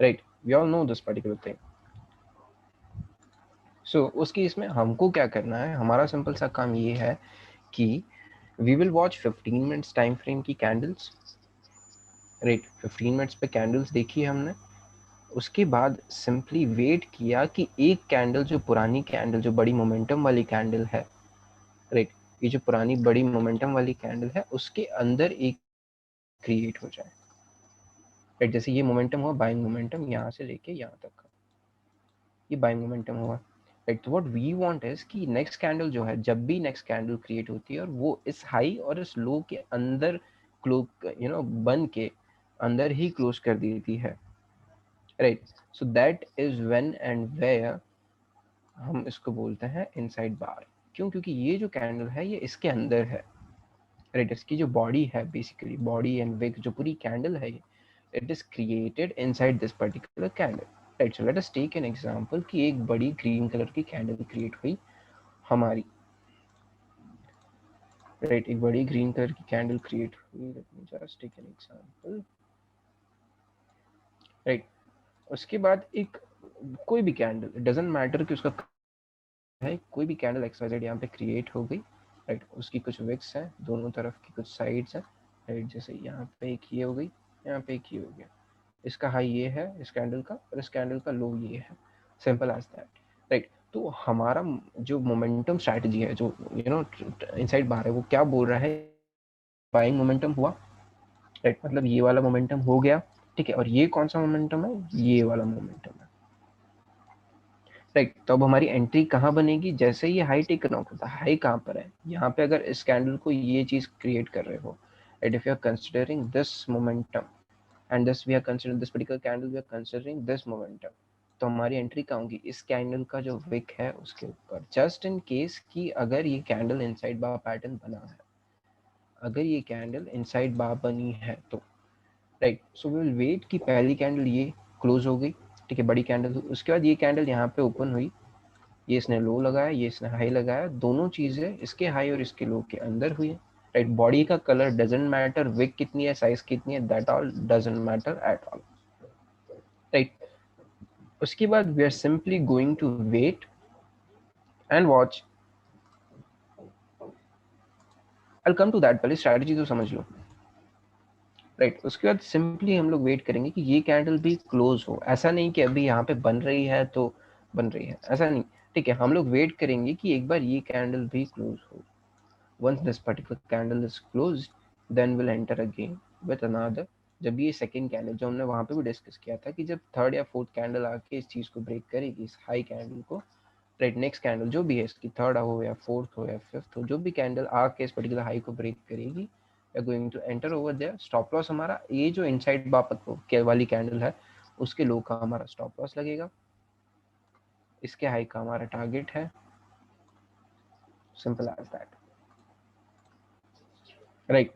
right, we all know this particular thing. So उस केस में हमको क्या करना है, हमारा सिंपल सा काम ये है कि we will watch 15 minutes time frame की कैंडल्स, राइट, 15 मिनट्स पे कैंडल्स देखी हमने, उसके बाद सिंपली वेट किया कि एक कैंडल, जो पुरानी कैंडल, जो बड़ी मोमेंटम वाली कैंडल है, राइट, ये जो पुरानी बड़ी मोमेंटम वाली कैंडल है उसके अंदर एक क्रिएट हो जाए, राइट, जैसे ये मोमेंटम हुआ बाइंग मोमेंटम, यहाँ से लेके यहाँ तक का ये बाइंग मोमेंटम हुआ, राइट। तो व्हाट वी वांट इज कि नेक्स्ट कैंडल जो है, जब भी नेक्स्ट कैंडल क्रिएट होती है और वो इस हाई और इस लो के अंदर क्लोज, यू नो, बन के अंदर ही क्लोज कर देती है, right, so that is when and where हम इसको बोलते हैं इनसाइड बार। क्यों? क्योंकि ये जो कैंडल है ये इसके अंदर है, राइट, इसकी जो बॉडी है, बेसिकली बॉडी एंड विक, जो पूरी कैंडल है, it is created inside this particular candle, right. So let us take an example कि एक बड़ी ग्रीन कलर की कैंडल क्रिएट हुई हमारी, राइट, एक बड़ी ग्रीन कलर की कैंडल क्रिएट हुई, let me just take an example, right. उसके बाद एक कोई भी कैंडल, इट डजंट मैटर कि उसका है, कोई भी कैंडल एक्स वाई जेड यहाँ पे क्रिएट हो गई, राइट, उसकी कुछ विक्स हैं, दोनों तरफ की कुछ साइड्स हैं, राइट, जैसे यहाँ पे एक ये हो गई, यहाँ पे एक ये हो गया, इसका हाई ये है इस कैंडल का और इस कैंडल का लो ये है, सिंपल एज दैट, राइट। तो हमारा जो मोमेंटम स्ट्रैटेजी है, जो यू नो इनसाइड बाहर है, वो क्या बोल रहा है, बाइंग मोमेंटम हुआ, राइट, मतलब ये वाला मोमेंटम हो गया, ठीक है, और ये कौन सा मोमेंटम है, ये वाला मोमेंटम है, राइट। तो अब हमारी एंट्री कहाँ बनेगी, जैसे ये हाई टेकन आउट होता है, हाई कहाँ पर है, यहाँ पे अगर इस कैंडल को ये चीज क्रिएट कर रहे हो, right, if you are considering this momentum and this we are considering this particular candle, we are considering this momentum, तो हमारी एंट्री कहाँ होगी, इस कैंडल का जो विक है उसके ऊपर, जस्ट इन केस कि अगर ये कैंडल इनसाइड बार पैटर्न बना है, अगर ये कैंडल इनसाइड बार बनी है तो, right, so we will wait कि पहली कैंडल ये क्लोज हो गई, ठीक है, बड़ी कैंडल, उसके बाद ये कैंडल यहाँ पे ओपन हुई, ये इसने लो लगाया, ये इसने हाई लगाया, दोनों चीजें इसके हाई और इसके लो के अंदर हुई है, राइट। बॉडी का कलर डजेंट मैटर, विक कितनी है, साइज कितनी है, that all doesn't matter at all, right. उसके बाद we are simply going to wait and watch, I come to that, पहले स्ट्रैटेजी तो समझ लो, राइट। उसके बाद सिंपली हम लोग वेट करेंगे कि ये कैंडल भी क्लोज हो, ऐसा नहीं कि अभी यहाँ पे बन रही है तो बन रही है, ऐसा नहीं, ठीक है, हम लोग वेट करेंगे कि एक बार ये कैंडल भी क्लोज हो, once this particular candle is closed then we'll enter again with another, जब ये सेकेंड कैंडल, जो हमने वहां पे भी डिस्कस किया था कि जब थर्ड या फोर्थ कैंडल आके इस चीज को ब्रेक करेगी, इस हाई कैंडल को, राइट, नेक्स्ट कैंडल जो भी है इसकी, थर्ड हो या फोर्थ हो या फिफ्थ हो, जो भी कैंडल आके इस पर्टिकुलर हाई को ब्रेक करेगी, we are going to enter over there, stop loss हमारा ये जो इनसाइड बापत वाली कैंडल है उसके लो का हमारा स्टॉप लॉस लगेगा, इसके हाई का हमारा टारगेट है, simple as that, right.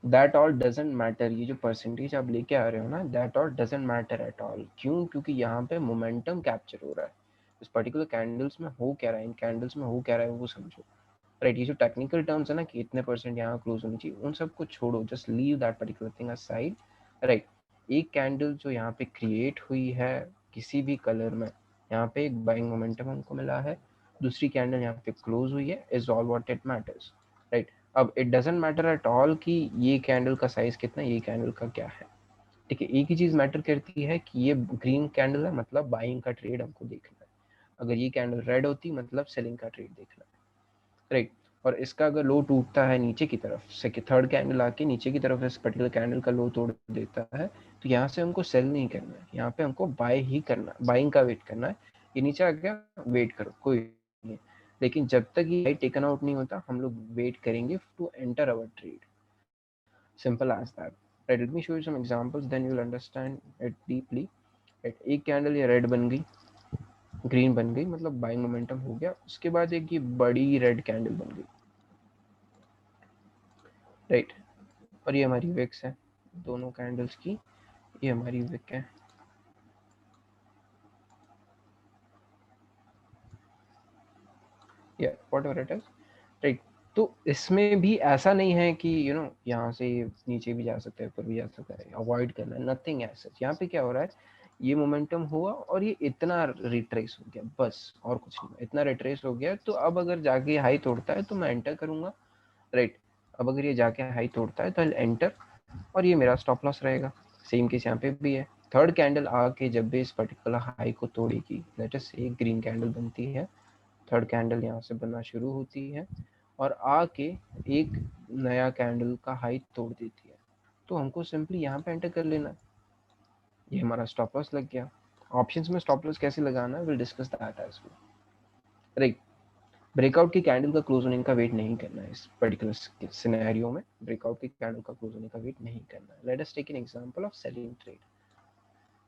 That all doesn't matter, ये जो परसेंटेज आप लेके आ रहे हो ना, that all doesn't matter at all, क्यों? क्योंकि यहाँ पे मोमेंटम कैप्चर हो रहा है, इस पर्टिकुलर कैंडल्स में हो क्या रहा है, इन कैंडल्स में हो क्या रहा है वो समझो, राइट। ये जो टेक्निकल टर्म्स है ना कि इतने परसेंट यहाँ क्लोज होनी चाहिए, उन सबको छोड़ो, just leave that particular thing aside, right. एक कैंडल जो यहाँ पे क्रिएट हुई है किसी भी कलर में, यहाँ पे एक बाइंग मोमेंटम हमको मिला है, दूसरी कैंडल यहाँ पे क्लोज हुई है, is all what it matters, right. अब it doesn't matter at all कि ये कैंडल का साइज कितना है, ये कैंडल का क्या है, ठीक है, एक ही चीज मैटर करती है कि ये ग्रीन कैंडल है मतलब बाइंग का ट्रेड हमको देखना है, अगर ये कैंडल रेड होती मतलब सेलिंग का ट्रेड देखना है, राइट। और इसका अगर लो टूटता है नीचे की तरफ से, थर्ड कैंडल आके नीचे की तरफ इस पर्टिकुलर कैंडल का लो तोड़ देता है, तो यहाँ से हमको सेल नहीं करना है, यहाँ पे हमको बाय ही करना, बाइंग का वेट करना है, ये नीचे आ गया वेट करो, कोई नहीं, लेकिन जब तक ये टेकन आउट नहीं होता हम लोग वेट करेंगे to enter our trade. Simple as that. Right, let me show you some examples, then you will understand it deeply. Right, एक कैंडल ये रेड बन गई, ग्रीन बन गई, मतलब बाइंग मोमेंटम हो गया. उसके बाद एक ये बड़ी रेड कैंडल बन गई. राइट, और ये हमारी विक्स है दोनों कैंडल्स की, ये हमारी विक है. या व्हाटएवर इट इज. राइट, तो इसमें भी ऐसा नहीं है कि यहाँ से नीचे भी जा सकता है, ऊपर भी जा सकता है, अवॉइड करना है, नथिंग ऐसा. यहाँ पे क्या हो रहा है, ये मोमेंटम हुआ और ये इतना रिट्रेस हो गया, बस और कुछ नहीं. इतना रिट्रेस हो गया, तो अब अगर जाके हाई तोड़ता है तो मैं एंटर करूंगा. राइट, अब अगर ये जाके हाई तोड़ता है तो एंटर, और ये मेरा स्टॉप लॉस रहेगा. सेम केस यहाँ पे भी है. थर्ड कैंडल आके जब भी इस पर्टिकुलर हाई को तोड़ेगी, लेट अस से एक ग्रीन कैंडल बनती है, थर्ड कैंडल यहाँ से बनना शुरू होती है और आके एक नया कैंडल का हाई तोड़ देती है, तो हमको सिंपली यहाँ पे एंटर कर लेना. ये हमारा स्टॉप लॉस लग गया. ऑप्शंस में स्टॉप लॉस कैसे लगाना है, will discuss that as well. Right, breakout की कैंडल का क्लोज होने का वेट नहीं करना है इस पर्टिकुलर सिनेरियो में. ब्रेकआउट की कैंडल का क्लोज होने का वेट नहीं करना है. Let us take an example of selling trade.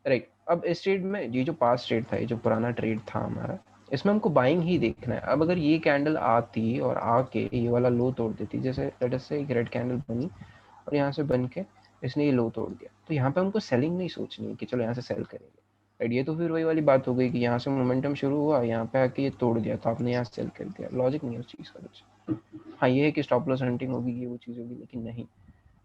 Right, अब इस ट्रेड में ये जो पास्ट ट्रेड था, ये जो पुराना ट्रेड था हमारा, इसमें हमको बाइंग ही देखना है. अब अगर ये कैंडल आती और आके ये वाला लो तोड़ देती, जैसे लेट अस से एक रेड कैंडल बनी और यहाँ से बन के इसने ये लो तोड़ दिया, तो यहाँ पे हमको सेलिंग नहीं सोचनी है कि चलो यहाँ से सेल करेंगे. राइट, ये तो फिर वही वाली बात हो गई कि यहाँ से मोमेंटम शुरू हुआ, यहाँ पे आके ये तोड़ दिया तो आपने यहाँ सेल कर दिया. लॉजिक नहीं है उस चीज़ का कुछ. हाँ, ये है कि स्टॉप लॉस हंटिंग होगी, ये वो चीज़ होगी, लेकिन नहीं,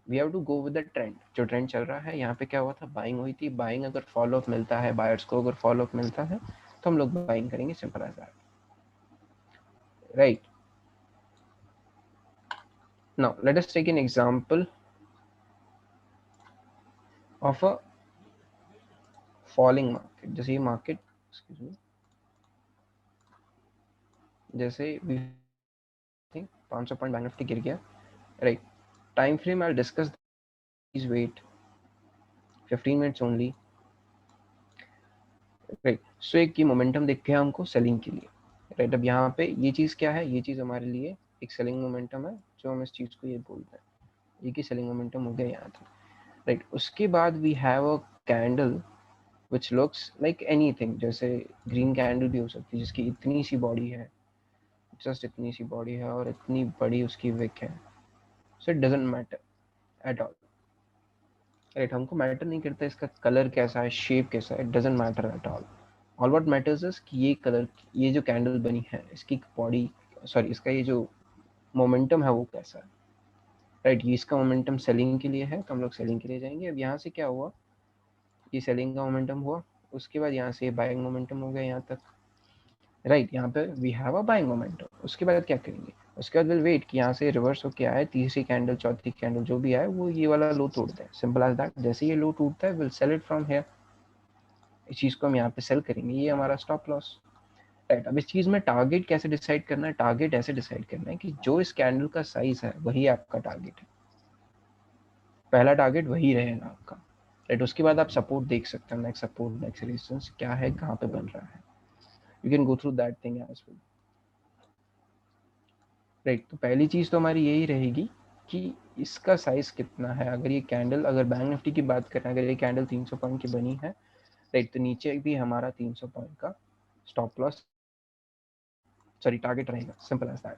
we have to go with the trend. जो ट्रेंड चल रहा है, यहाँ पे क्या हुआ था, बाइंग हुई थी. बाइंग अगर फॉलो अप मिलता है, बायर्स को अगर फॉलो अप मिलता है तो हम लोग बाइंग करेंगे. Simple as that. Right, now let us take an example of a falling market. जैसे ये मार्केट, एक्सक्यूज मी, जैसे we think 500 point bank Nifty गिर गया. Right, time frame I discuss this. Wait 15 minutes only. Right, so एक की momentum देख के हमको सेलिंग के लिए. राइट, अब यहाँ पे ये चीज़ क्या है, ये चीज़ हमारे लिए एक सेलिंग मोमेंटम है, जो हम इस चीज़ को ये बोलते हैं. ये की सेलिंग मोमेंटम हो गया यहाँ तक. राइट, उसके बाद we have a candle which looks like anything. जैसे ग्रीन कैंडल भी हो सकती है जिसकी इतनी सी बॉडी है, जस्ट इतनी सी बॉडी है और इतनी बड़ी उसकी विक है. So it doesn't matter at all. Right, हमको मैटर नहीं करता इसका कलर कैसा है, शेप कैसा है, it doesn't matter at all. All what matters is कि ये कलर, ये जो कैंडल बनी है, इसकी बॉडी, सॉरी, इसका ये जो मोमेंटम है वो कैसा है. राइट, ये इसका मोमेंटम सेलिंग के लिए है तो हम लोग सेलिंग के लिए जाएंगे. अब यहाँ से क्या हुआ, ये सेलिंग का मोमेंटम हुआ, उसके बाद यहाँ से बाइंग मोमेंटम हो गया यहाँ तक. राइट, यहाँ पे we have a buying momentum. उसके बाद क्या करेंगे, उसके बाद विल वेट कि यहाँ से रिवर्स होके आए, तीसरी कैंडल, चौथी कैंडल, जो भी आए वो ये वाला लो तोड़ दे. Simple as that. जैसे ये लो टूटता है, will sell it from here. इस चीज़ को हम यहाँ पे सेल करेंगे, ये हमारा स्टॉप लॉस. राइट, अब इस चीज़ में टारगेट कैसे डिसाइड करना है, टारगेट ऐसे डिसाइड करना है कि जो इस कैंडल का साइज है वही आपका टारगेट है. पहला टारगेट वही रहेगा आपका. राइट, उसके बाद आप सपोर्ट देख सकते हैं, नेक्स्ट सपोर्ट, नेक्स्ट रेजिस्टेंस क्या है, कहाँ पे बन रहा है. You can go through that thing as well. Right, तो पहली चीज़ तो हमारी यही रहेगी कि इसका साइज कितना है. अगर ये कैंडल, अगर बैंक निफ्टी की बात करें, अगर ये कैंडल 300 पॉइंट की बनी है, राइट, तो नीचे भी हमारा 300 पॉइंट का स्टॉप लॉस, सॉरी, टारगेट रहेगा. Simple as that.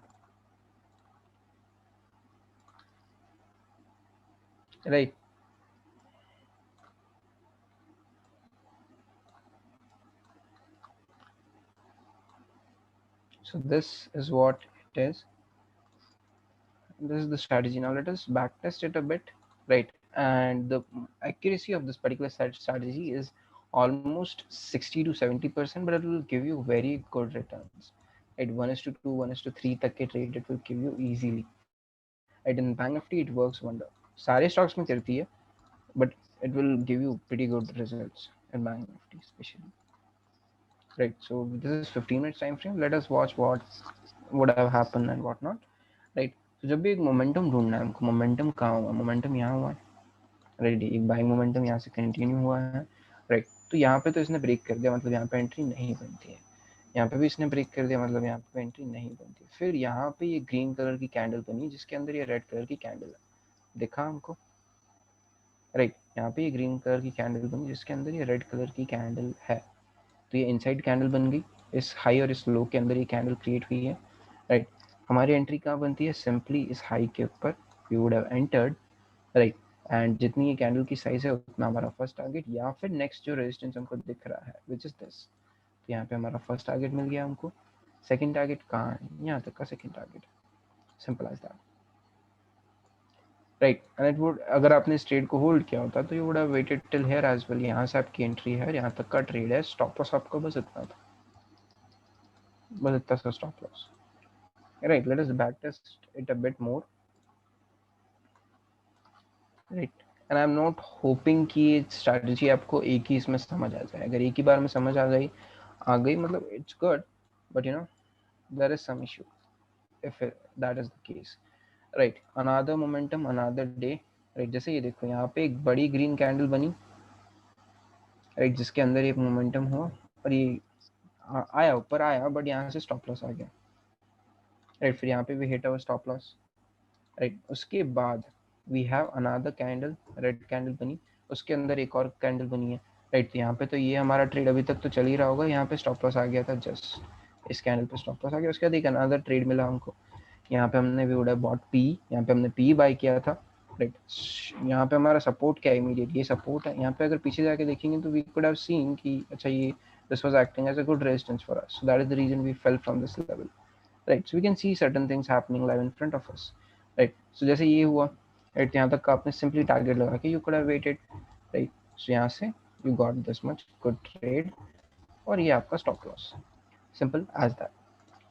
Right, so this is what it is. This is the strategy. Now let us backtest it a bit. Right, and the accuracy of this particular strategy is almost 60 to 70%, but it will give you very good returns. Right, 1:2, 1:3 तक के trade it will give you easily. Right, in Bank Nifty it works wonder. सारे stocks में करती है, but it will give you pretty good results in Bank Nifty especially. Right, so this is 15 minutes time frame. Let us watch what would have happened and what not. Right, तो जब भी एक momentum ढूंढना है हमको, momentum कहाँ हुआ, momentum यहाँ हुआ है. राइट, एक बाइंग मोमेंटम यहाँ से कंटिन्यू हुआ है. राइट, तो यहाँ पे तो इसने ब्रेक कर दिया, मतलब यहाँ पे एंट्री नहीं बनती है. यहाँ पे भी इसने ब्रेक कर दिया, मतलब यहाँ पे एंट्री नहीं बनती। फिर यहाँ पे ये ग्रीन कलर की कैंडल बनी जिसके अंदर ये रेड कलर की कैंडल है, देखा हमको, राइट। यहाँ पे ये ग्रीन कलर की कैंडल बनी जिसके अंदर ये रेड कलर की कैंडल है, तो ये इनसाइड कैंडल बन गई। इस हाई और इस लो के अंदर ये कैंडल क्रिएट हुई है, राइट। हमारी एंट्री कहाँ बनती है, सिंपली इस हाई के ऊपर we would have entered, right. And जितनी ये कैंडल की साइज है उतना हमारा फर्स्ट टारगेट या फिर नेक्स्ट जो रेजिस्टेंस हमको दिख रहा है विच इज दिस, तो यहाँ पे हमारा फर्स्ट टारगेट मिल गया हमको। सेकंड टारगेट कहाँ है, यहाँ तक का second target, simple as that, right. And it would, अगर आपने इस ट्रेड को होल्ड किया होता तो you would have waited till here as well, यहाँ से आपकी एंट्री है, यहाँ तक का ट्रेड है, स्टॉप लॉस आपको बस इतना था, बस इतना सा stop loss, right. Let us back test it a bit more, right. And I am not hoping कि स्ट्रैटेजी आपको एक ही इसमें समझ आ जाए, अगर एक ही बार में समझ आ गई मतलब it's good, but you know there is some issue if that is the case, right। another momentum, another day, right। जैसे ये देखो यहाँ पे एक बड़ी ग्रीन कैंडल बनी, राइट, जिसके अंदर एक मोमेंटम हुआ और ये आया ऊपर आया, बट यहाँ से स्टॉप लॉस आ गया, राइट। फिर यहाँ पे भी hit our stop loss, right. उसके बाद we have another candle, red candle बनी, उसके अंदर एक और कैंडल बनी है, राइट। यहाँ पे तो ये हमारा ट्रेड अभी तक तो चल ही रहा होगा, यहाँ पे स्टॉप लॉस आ गया था, जस्ट इस कैंडल पे स्टॉप लॉस आ गया। उसके बाद एक अनदर ट्रेड मिला हमको, यहाँ पे हमने we would have bought P, यहाँ पे हमने पी बाय किया था, राइट। यहाँ पे हमारा सपोर्ट क्या है, इमीडिएट ये सपोर्ट है। यहाँ पे अगर पीछे जाके देखेंगे तो वी कुड हैव सीन कि अच्छा ये this was acting as a good resistance for us, so that is the reason we fell from this level, right. So we can see certain things happening live in front of us, right. So जैसे ये हुआ, right, यहाँ तक का आपने simply target लगा के you could have waited, right. So यहाँ से you got this much good trade और ये आपका stop loss, simple as that,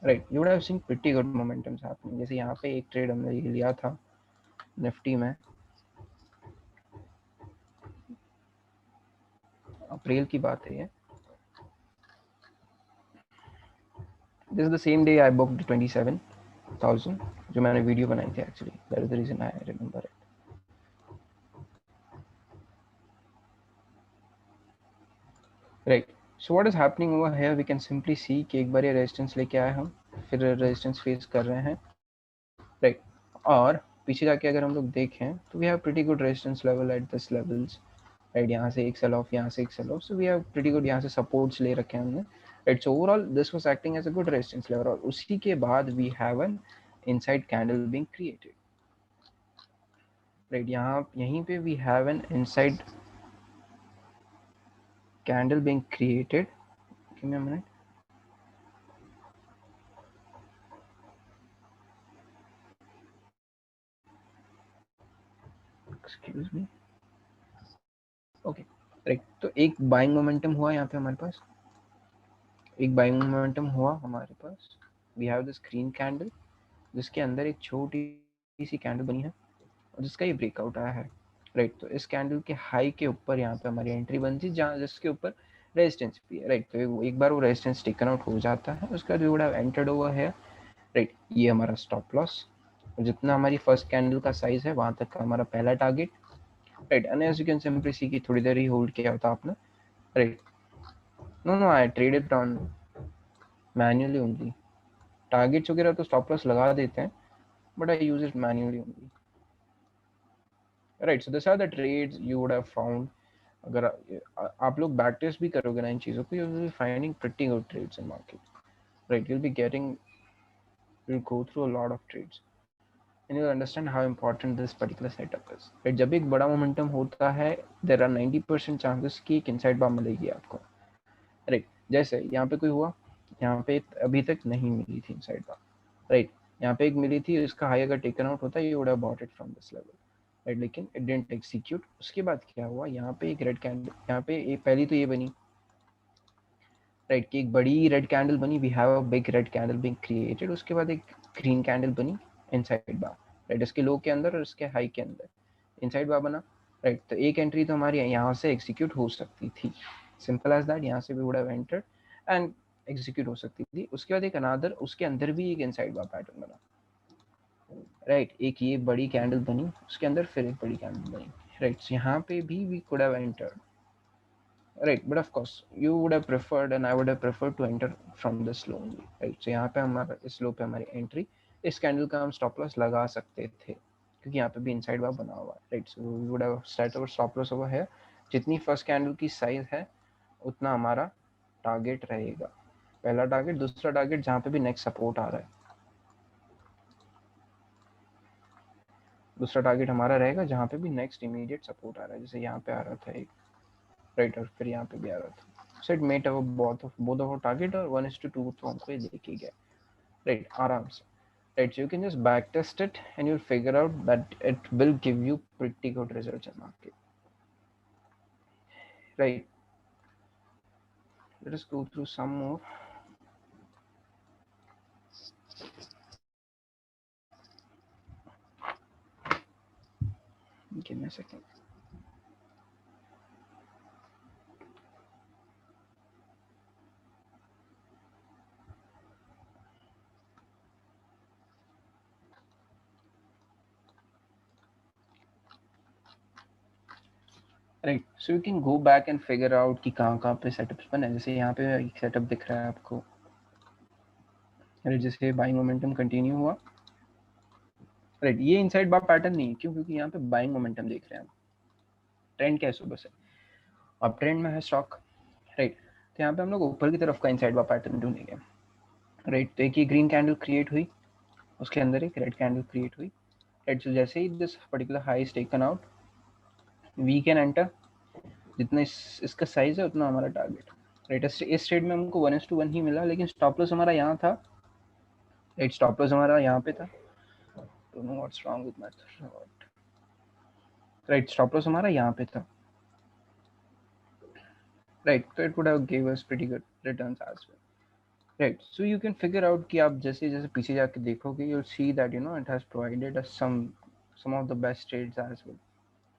right. You would have seen pretty good momentums happening. जैसे यहाँ पे एक ट्रेड हमने ये लिया था निफ्टी में, अप्रैल की बात है ये, this is the same day I booked 27,000, जो मैंने वीडियो बनाई थी actually, that is the reason I remember it, right. So what is happening over here, we can simply see कि एक बार ये रेजिस्टेंस लेके आए हम, फिर रेजिस्टेंस फेस कर रहे हैं, राइट। और पीछे जाके अगर हम लोग देखें तो we have pretty good resistance level at this levels, right. यहाँ से एक सेल ऑफ, यहाँ से एक sell off, so we have pretty good यहाँ से सपोर्ट्स ले रखे हैं हमने, right. So overall this was acting as a good resistance level, और उसी के बाद we have an inside candle being created, right. यहाँ यहीं पे we have an inside candle being created, give me a minute, excuse me, okay, right. तो एक buying momentum हुआ यहाँ पे हमारे पास, एक बाइंग मोमेंटम हुआ हमारे पास, we have this green candle जिसके अंदर एक छोटी सी कैंडल बनी है और जिसका ये ब्रेकआउट आया है, राइट। तो इस कैंडल के हाई के ऊपर यहाँ पे हमारी एंट्री बनती है, जहाँ जिसके ऊपर रेजिस्टेंस भी है, राइट। तो एक बार वो रेजिस्टेंस टेकन आउट हो जाता है, उसके बाद we would have entered over है, राइट। ये हमारा स्टॉप लॉस, जितना हमारी फर्स्ट कैंडल का साइज है वहां तक का हमारा पहला target, right. And as you can simply see कि थोड़ी देर ही होल्ड किया होता आपने, right. No no I traded on manually only, targets वगैरह तो स्टॉप लॉस लगा देते हैं, but I use it manually only, right. So this are the trades you would have found, अगर आप लोग बैक टेस्ट भी करोगे ना इन चीज़ों को, you will be finding pretty good trades in market, right. You will be getting, you will go through a lot of trades and you understand how important this particular setup is, right. जब एक बड़ा momentum होता है there are 90% chances कि एक inside बार मिलेगी आपको, right. जैसे यहाँ पे कोई हुआ, यहाँ पे अभी तक नहीं मिली थी इनसाइड बार, राइट। यहाँ पे एक मिली थी, इसका हाई अगर टेकन आउट होता you would have bought it from this level, right. लेकिन इट डिडंट एग्जीक्यूट। उसके बाद क्या हुआ, यहाँ पे एक रेड कैंडल, यहाँ पे एक पहली तो ये बनी, राइट, कि एक बड़ी रेड कैंडल बनी, we have a big red candle being created. उसके बाद एक ग्रीन कैंडल बनी इनसाइड बार, राइट, इसके लो के अंदर और इसके हाई के अंदर इनसाइड बार बना, राइट। तो एक एंट्री तो हमारी यहाँ से एग्जीक्यूट हो सकती थी, सिंपल एज दैट, यहाँ से भी would have entered and execute हो सकती थी। उसके बाद एक अनादर, उसके अंदर भी एक इनसाइड बार पैटर्न बना, राइट। एक ये बड़ी कैंडल बनी, उसके अंदर फिर एक बड़ी कैंडल बनी, राइट। यहाँ पे भी we could have entered, right, but of course you would have preferred and I would have preferred to enter from this low only, right? So यहाँ पे हमारा इस लो पे हमारी एंट्री, इस कैंडल का हम स्टॉप लॉस लगा सकते थे क्योंकि यहाँ पे भी इनसाइड बार बना हुआ है, right? So we would have set our stop loss over है, जितनी फर्स्ट कैंडल की साइज है उतना हमारा टारगेट रहेगा, पहला टारगेट। दूसरा टारगेट जहाँ पे भी नेक्स्ट सपोर्ट आ रहा है, दूसरा टारगेट हमारा रहेगा जहाँ पे भी नेक्स्ट इमीडिएट सपोर्ट आ रहा है, जैसे यहाँ पे आ रहा था एक, राइट, और फिर यहाँ पे भी आ रहा था। So it met our both of target और 1:2 तो हमको ये लेके गया, राइट, आराम से, right? So you can just back test it and you'll figure out that it will give you pretty good results in market, right? Let us go through some more. Give me a second. Right, so you can go back and figure out कि कहाँ कहाँ पे setups बने। जैसे यहाँ पे एक setup दिख रहा है आपको, राइट, जैसे बाइंग मोमेंटम कंटिन्यू हुआ, राइट, ये इनसाइड बार पैटर्न नहीं है, क्यों? क्योंकि यहाँ पे बाइंग मोमेंटम देख रहे हैं हम, ट्रेंड क्या है सुबह से, अब ट्रेंड में है स्टॉक, राइट? तो यहाँ पे हम लोग ऊपर की तरफ का इनसाइड बार पैटर्न ढूंढेंगे, राइट? तो एक ये ग्रीन कैंडल क्रिएट हुई, उसके अंदर एक रेड कैंडल क्रिएट हुई, राइट? सो जैसे ही this particular high is taken out, we can enter, जितना इसका साइज है उतना हमारा टारगेट, राइट? इस ट्रेड में हमको 1:1 ही मिला, लेकिन स्टॉप लॉस हमारा यहाँ था, राइट? स्टॉप लॉस हमारा यहाँ पे था, don't know what's wrong with my throat, right? Stop loss हमारा यहाँ पे था, राइट? तो it would have give us pretty good returns as well, right? So you can figure out कि आप जैसे जैसे पीछे जाके देखोगे, you will see that you know it has provided us some of the best trades as well.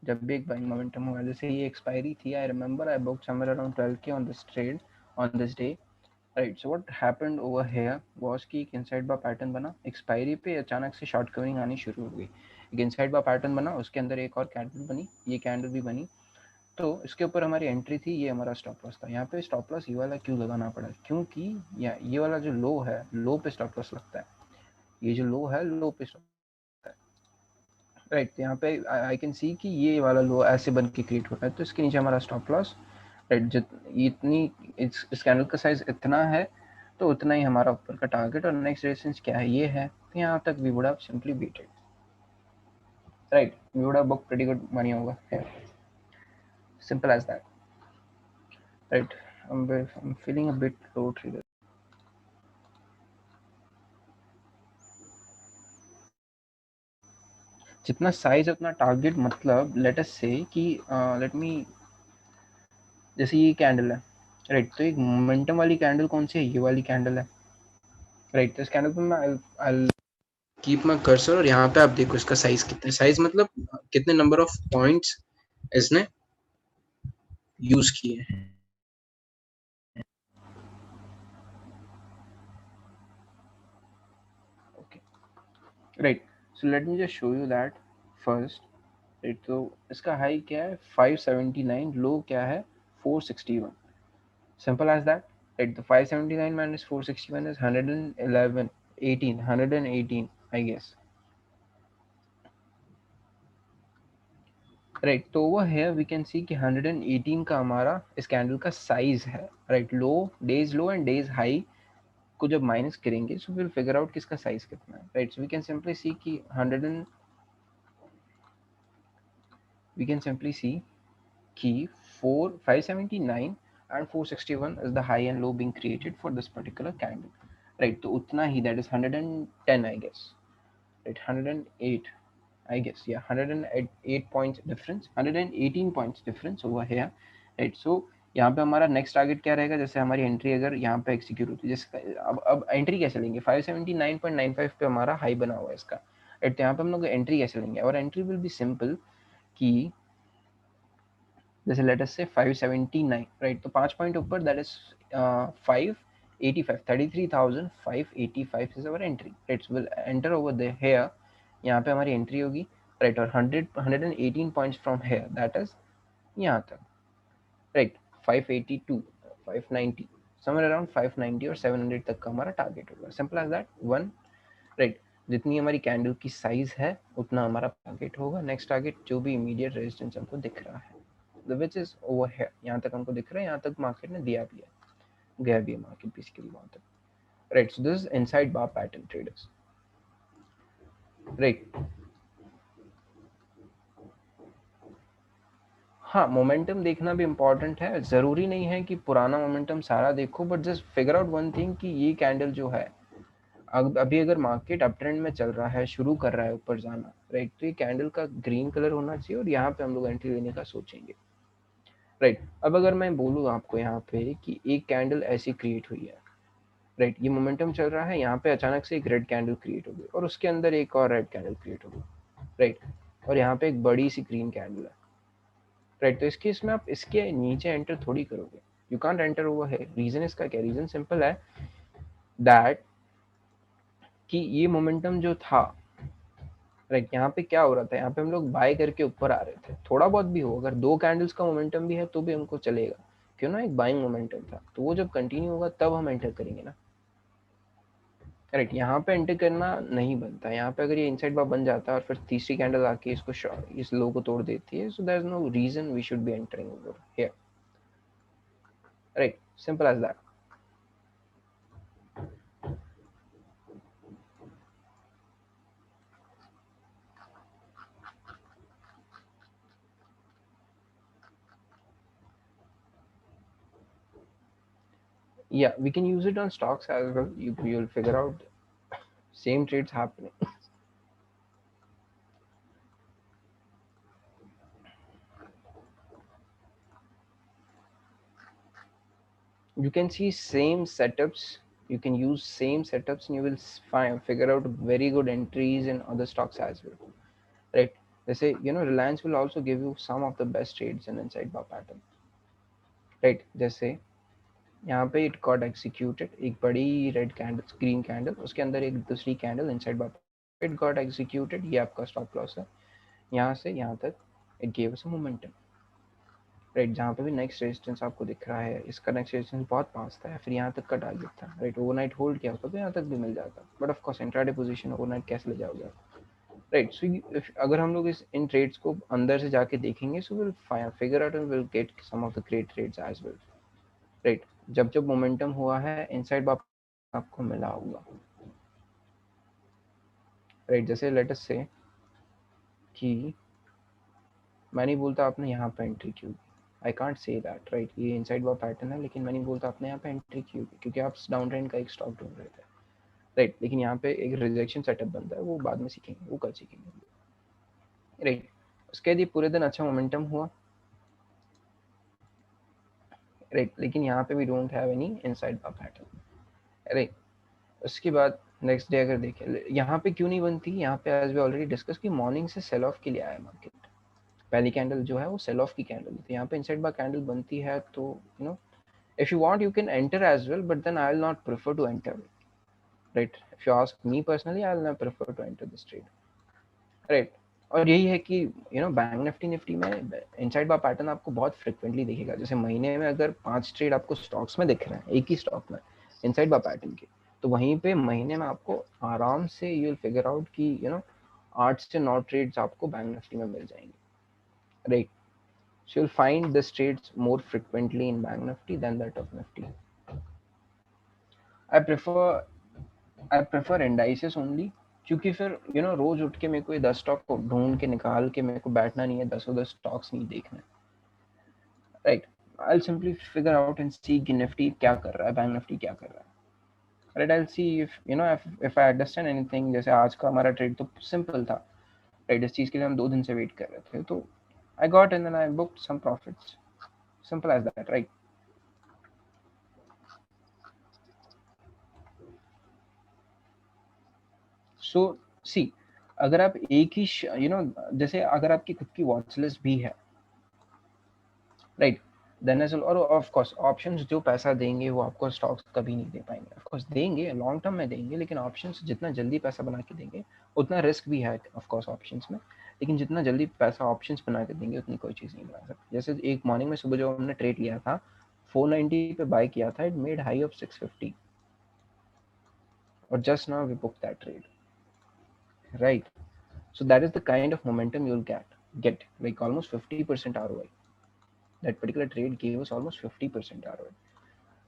जब भी एक बाइंग मोमेंटम हुआ, जैसे ये एक्सपायरी थी, I remember I booked somewhere around 12K on this trade on this day, right? So what happened over here was कि एक inside bar pattern बना, एक्सपायरी पे अचानक से शॉर्ट कवरिंग आनी शुरू हो गई, एक इनसाइड बार पैटर्न बना, उसके अंदर एक और कैंडल बनी, ये कैंडल भी बनी, तो इसके ऊपर हमारी एंट्री थी, ये हमारा स्टॉप लॉस था। यहाँ पे स्टॉप लॉस ये वाला क्यों लगाना पड़ा? क्योंकि ये वाला जो लो है, लो पे स्टॉप लॉस लगता है, ये जो लो है, लो पे स्टॉप, राइट? तो यहाँ पे आई कैन सी कि ये वाला लो ऐसे बन के क्रिएट होता है, तो इसके नीचे हमारा स्टॉप लॉस, राइट, इतनी इस कैंडल का साइज इतना है, तो उतना ही हमारा ऊपर का टारगेट, और नेक्स्ट रेजिस्टेंस क्या है, ये है, तो यहाँ तक we would have simply beat it, right? We would have book pretty good money होगा, simple as that, right? I'm feeling a bit low trigger. जितना साइज उतना टारगेट, मतलब लेट अस से कि लेट मी, जैसे ये candle है, right? तो एक मोमेंटम वाली कैंडल कौन सी है? ये वाली कैंडल है, राइट? तो इस कैंडल पे मैं I'll कीप माय कर्सर, और यहाँ पे आप देखो इसका साइज कितना है, साइज मतलब कितने नंबर ऑफ पॉइंट्स इसने यूज किए हैं, okay, right? So let me just show you that first, right? तो इसका हाई क्या है? 579, लो क्या है? 461, simple as that, right? The 579 minus 461 is 111, 18, 118, I guess, right? तो over here we can see कि 118 का हमारा इस कैंडल का साइज है, right? Low, days low and days high को जब माइनस करेंगे, so we'll figure out किसका साइज कितना है, right? So we can simply see कि 100 and we can simply see कि 579 and 461 is the high and low being created for this particular candle, right? तो उतना ही, that is 110, I guess, right? 108, I guess, yeah, 108 points difference, 118 points difference over here, right? So यहाँ पे हमारा next target क्या रहेगा? जैसे हमारी entry अगर यहाँ पे एग्जीक्यूट होती है, जैसे अब एंट्री कैसे लेंगे? 579.95 पे हमारा हाई बना हुआ है इसका, राइट? तो यहाँ पे हम लोग एंट्री कैसे लेंगे? और एंट्री विल बी सिंपल कि जैसे लेट अस से 579, राइट? तो 5 पॉइंट ऊपर, that is 585, 33,585 is our entry, right? Will enter over the here, यहाँ पे हमारी एंट्री होगी, राइट? और 118 points from here, that is यहाँ तक, राइट? 582, 590, समवेयर अराउंड 590 और 700 तक का हमारा टारगेट होगा. Simple as that. One, right, जितनी हमारी कैंडल की साइज है उतना हमारा टारगेट होगा. नेक्स्ट टारगेट जो भी इमीडिएट रेजिस्टेंस हमको दिख रहा है, द विच इज ओवर है, यहाँ तक हमको दिख रहा है, यहाँ तक मार्केट ने दिया भी है, गया भी है मार्केट बेसिकली वहाँ तक. Right, so this is inside bar pattern traders. Right, हाँ, मोमेंटम देखना भी इम्पोर्टेंट है. ज़रूरी नहीं है कि पुराना मोमेंटम सारा देखो, but just figure out one thing कि ये कैंडल जो है, अभी अगर मार्केट अप ट्रेंड में चल रहा है, शुरू कर रहा है ऊपर जाना, राइट, तो ये कैंडल का ग्रीन कलर होना चाहिए और यहाँ पे हम लोग एंट्री लेने का सोचेंगे. राइट, अब अगर मैं बोलूँ आपको यहाँ पे कि एक कैंडल ऐसी क्रिएट हुई है, राइट, ये मोमेंटम चल रहा है, यहाँ पे अचानक से एक रेड कैंडल क्रिएट हो गई और उसके अंदर एक और रेड कैंडल क्रिएट हो गई, राइट, और यहाँ पे एक बड़ी सी ग्रीन कैंडल है, राइट. तो इस केस में आप इसके नीचे एंटर थोड़ी करोगे, यू कांट एंटर ओवर है. रीजन इसका क्या, रीजन सिंपल है दैट कि ये मोमेंटम जो था, राइट, यहाँ पे क्या हो रहा था, यहाँ पे हम लोग बाय करके ऊपर आ रहे थे. थोड़ा बहुत भी हो, अगर दो कैंडल्स का मोमेंटम भी है तो भी हमको चलेगा, क्यों ना, एक बाइंग मोमेंटम था. तो वो जब कंटिन्यू होगा तब हम एंटर करेंगे ना, राइट. यहाँ पे एंटर करना नहीं बनता. यहाँ पे अगर ये इनसाइड बार बन जाता है और फिर तीसरी कैंडल आके इसको इस लो को तोड़ देती है, so there is no reason we should be entering over here, right, simple as that. Yeah, we can use it on stocks as well. You'll figure out same trades happening. You can see same setups, you can use same setups, and you will figure out very good entries in other stocks as well, right? They say, Reliance will also give you some of the best trades in inside bar pattern, right? जैसे यहाँ पे it got executed, एक बड़ी red candle, green candle, उसके अंदर एक दूसरी candle inside bar, it got executed, ये आपका स्टॉप लॉस है. यहाँ से यहाँ तक it gave us a momentum, right. जहाँ पे भी नेक्स्ट रेजिस्टेंस आपको दिख रहा है, इसका नेक्स्ट रेजिस्टेंस बहुत पास था, फिर यहाँ तक का टारगेट था, राइट. ओवरनाइट होल्ड किया होता तो यहाँ तक भी मिल जाता, but of course intraday position overnight कैसे ले जाओगे, राइट. सो अगर हम लोग इन ट्रेड्स को अंदर से जाके देखेंगे, so will figure out and will get some of the great trades as well, right. जब जब मोमेंटम हुआ है इनसाइड बार आपको मिला होगा, राइट. जैसे लेट अस से कि मैं नहीं बोलता आपने यहाँ पे एंट्री क्यों, I can't say that, right. ये इनसाइड बार पैटर्न है, लेकिन मैं नहीं बोलता आपने यहाँ पे एंट्री क्यों की, क्योंकि आप डाउन ट्रेंड का एक स्टॉक ढूंढ रहे थे, राइट. लेकिन यहाँ पे एक रिजेक्शन सेटअप बनता है, वो बाद में सीखेंगे, वो कल सीखेंगे, राइट. उसके बाद ये पूरे दिन अच्छा मोमेंटम हुआ, राइट. लेकिन यहाँ पे भी don't have any inside bar pattern, right. उसके बाद नेक्स्ट डे अगर देखें, यहाँ पे क्यों नहीं बनती, यहाँ पे एज वी ऑलरेडी डिस्कस की मॉर्निंग से सेल ऑफ के लिए आया मार्केट. पहली कैंडल जो है वो सेल ऑफ की कैंडल थी, यहाँ पे इनसाइड बार कैंडल बनती है तो if you want you can enter as well, but then I will not prefer to enter, right? If you ask me personally, I will not prefer to enter this trade, right? और यही है कि bank Nifty में inside bar pattern आपको बहुत frequently दिखेगा. जैसे महीने में अगर 5 ट्रेड आपको स्टॉक्स में दिख रहे हैं, एक ही स्टॉक में इनसाइड बार पैटर्न के, तो वहीं पे महीने में आपको आराम से यू विल फिगर आउट कि 8 से 9 ट्रेड्स आपको बैंक निफ्टी में मिल जाएंगे, right. So you'll find this trades more frequently in Bank Nifty than that of Nifty. I prefer indices only, क्योंकि फिर रोज उठ के मेरे को ये 10 स्टॉक को ढूंढ के निकाल के मेरे को बैठना नहीं है, 10 स्टॉक्स नहीं देखना, right. I'll simply figure out and see कि निफ्टी क्या कर रहा है, बैंक निफ्टी क्या कर रहा है, right. I'll see if I understand anything. जैसे आज का हमारा ट्रेड तो सिंपल था, राइट. इस चीज के लिए हम 2 दिन से वेट कर रहे थे, तो I got and then I booked some profits. Simple as that, right? सो सी, अगर आप एक ही जैसे अगर आपकी खुद की वॉच लिस्ट भी है, राइट, देन एज और ऑफ कोर्स ऑप्शंस जो पैसा देंगे वो आपको स्टॉक्स कभी नहीं दे पाएंगे. ऑफ कोर्स देंगे, लॉन्ग टर्म में देंगे, लेकिन ऑप्शंस जितना जल्दी पैसा बना के देंगे उतना रिस्क भी है ऑफ कोर्स ऑप्शंस में, लेकिन जितना जल्दी पैसा ऑप्शंस बना के देंगे उतनी कोई चीज़ नहीं बना सकते। जैसे एक मॉर्निंग में सुबह जो हमने ट्रेड लिया था 490 पे बाय किया था, इट मेड हाई ऑफ 650 और just now we book that trade, right? So that is the kind of momentum you'll get like almost 50% ROI. That particular trade gave us almost 50% ROI,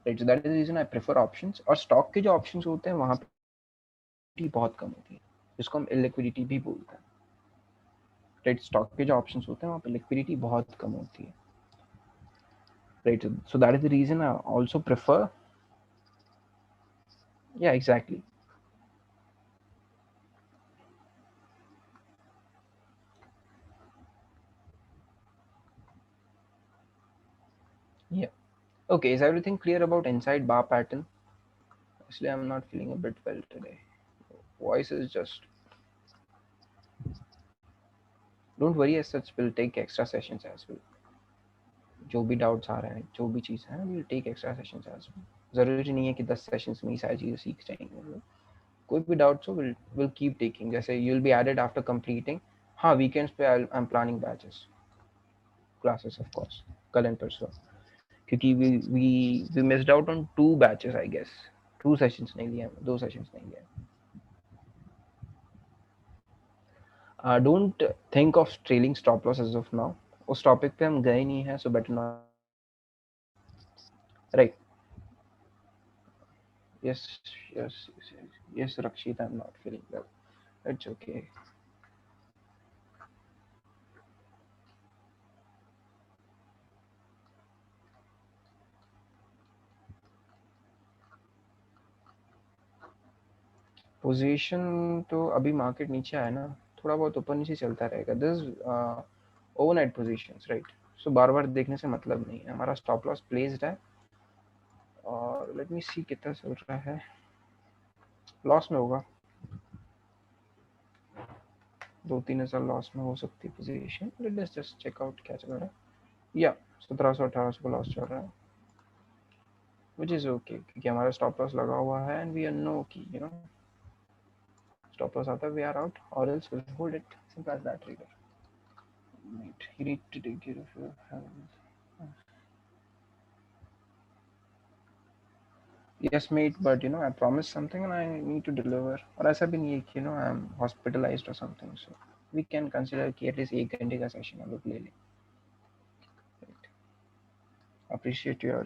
right? So that is the reason I prefer options. और stock के जो options होते हैं वहाँ पे बहुत कम होती है, जिसको हम illiquidity भी बोलते हैं, right? Stock के जो options होते हैं वहाँ पे liquidity बहुत कम होती है, right? So that is the reason I also prefer. Yeah, exactly. Yeah. Okay, is everything clear about inside bar pattern? Actually, I'm not feeling a bit well today. Voice is just. Don't worry as such. We'll take extra sessions as well. जो भी doubts आ रहे हैं, जो भी चीज़ है, we'll take extra sessions as well. ज़रूरी नहीं है कि 10 सेशंस में ही सारी चीज़ें सीख जाएंगे हम लोग। कोई भी डाउट्स हो we'll keep taking. जैसे you'll be added after completing. हाँ, weekends पे I'm planning batches classes of course, कल एंड परसों, क्योंकि we missed out on 2 batches I guess. 2 sessions नहीं लिए, 2 sessions नहीं लिए. Don't think of trailing stop loss as of now. उस टॉपिक पे हम गए नहीं हैं, so better not. Right. Yes, yes, Rakshit, I'm not feeling well. It's okay. Position तो अभी मार्केट नीचे आया ना, थोड़ा बहुत ऊपर नीचे चलता रहेगा. This overnight positions, right? So बार बार देखने से मतलब नहीं है. हमारा स्टॉप लॉस प्लेस्ड है और लेट मी सी कितना चल रहा है. लॉस में होगा, 2-3 हज़ार लॉस में हो सकती है position. Let us just check out क्या चल रहा है. या 1700-1800 का लॉस चल रहा है, विच इज ओके, क्योंकि हमारा स्टॉप लॉस लगा हुआ है एंड वी आर नो कि स्टॉप लॉस आता है, वी आर आउट और else will hold it. Simple as that trader. You need to take care of your health. Yes, mate, but I promised something and I need to deliver. और ऐसा भी नहीं है कि I'm hospitalized or something, so we can consider कि at least 1 घंटे का session हम लोग ले लें. Right. Appreciate your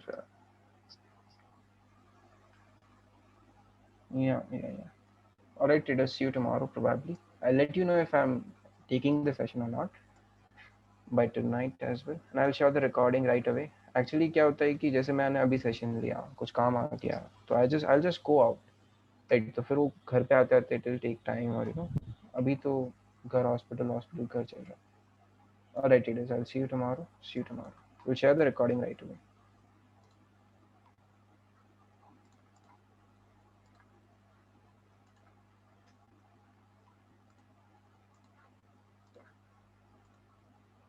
yeah. All right, traders, see you tomorrow probably. I'll let you know if I'm taking the session or not by tonight as well, and I'll share the recording right away. Actually क्या होता है कि जैसे मैंने अभी session लिया, कुछ काम आ गया, तो I'll just go out. Right, तो फिर वो घर पे आते आते इट विल टेक टाइम, और अभी तो घर हॉस्पिटल घर चल रहा है. Alright, it is. I will see you tomorrow. We'll share the recording right away.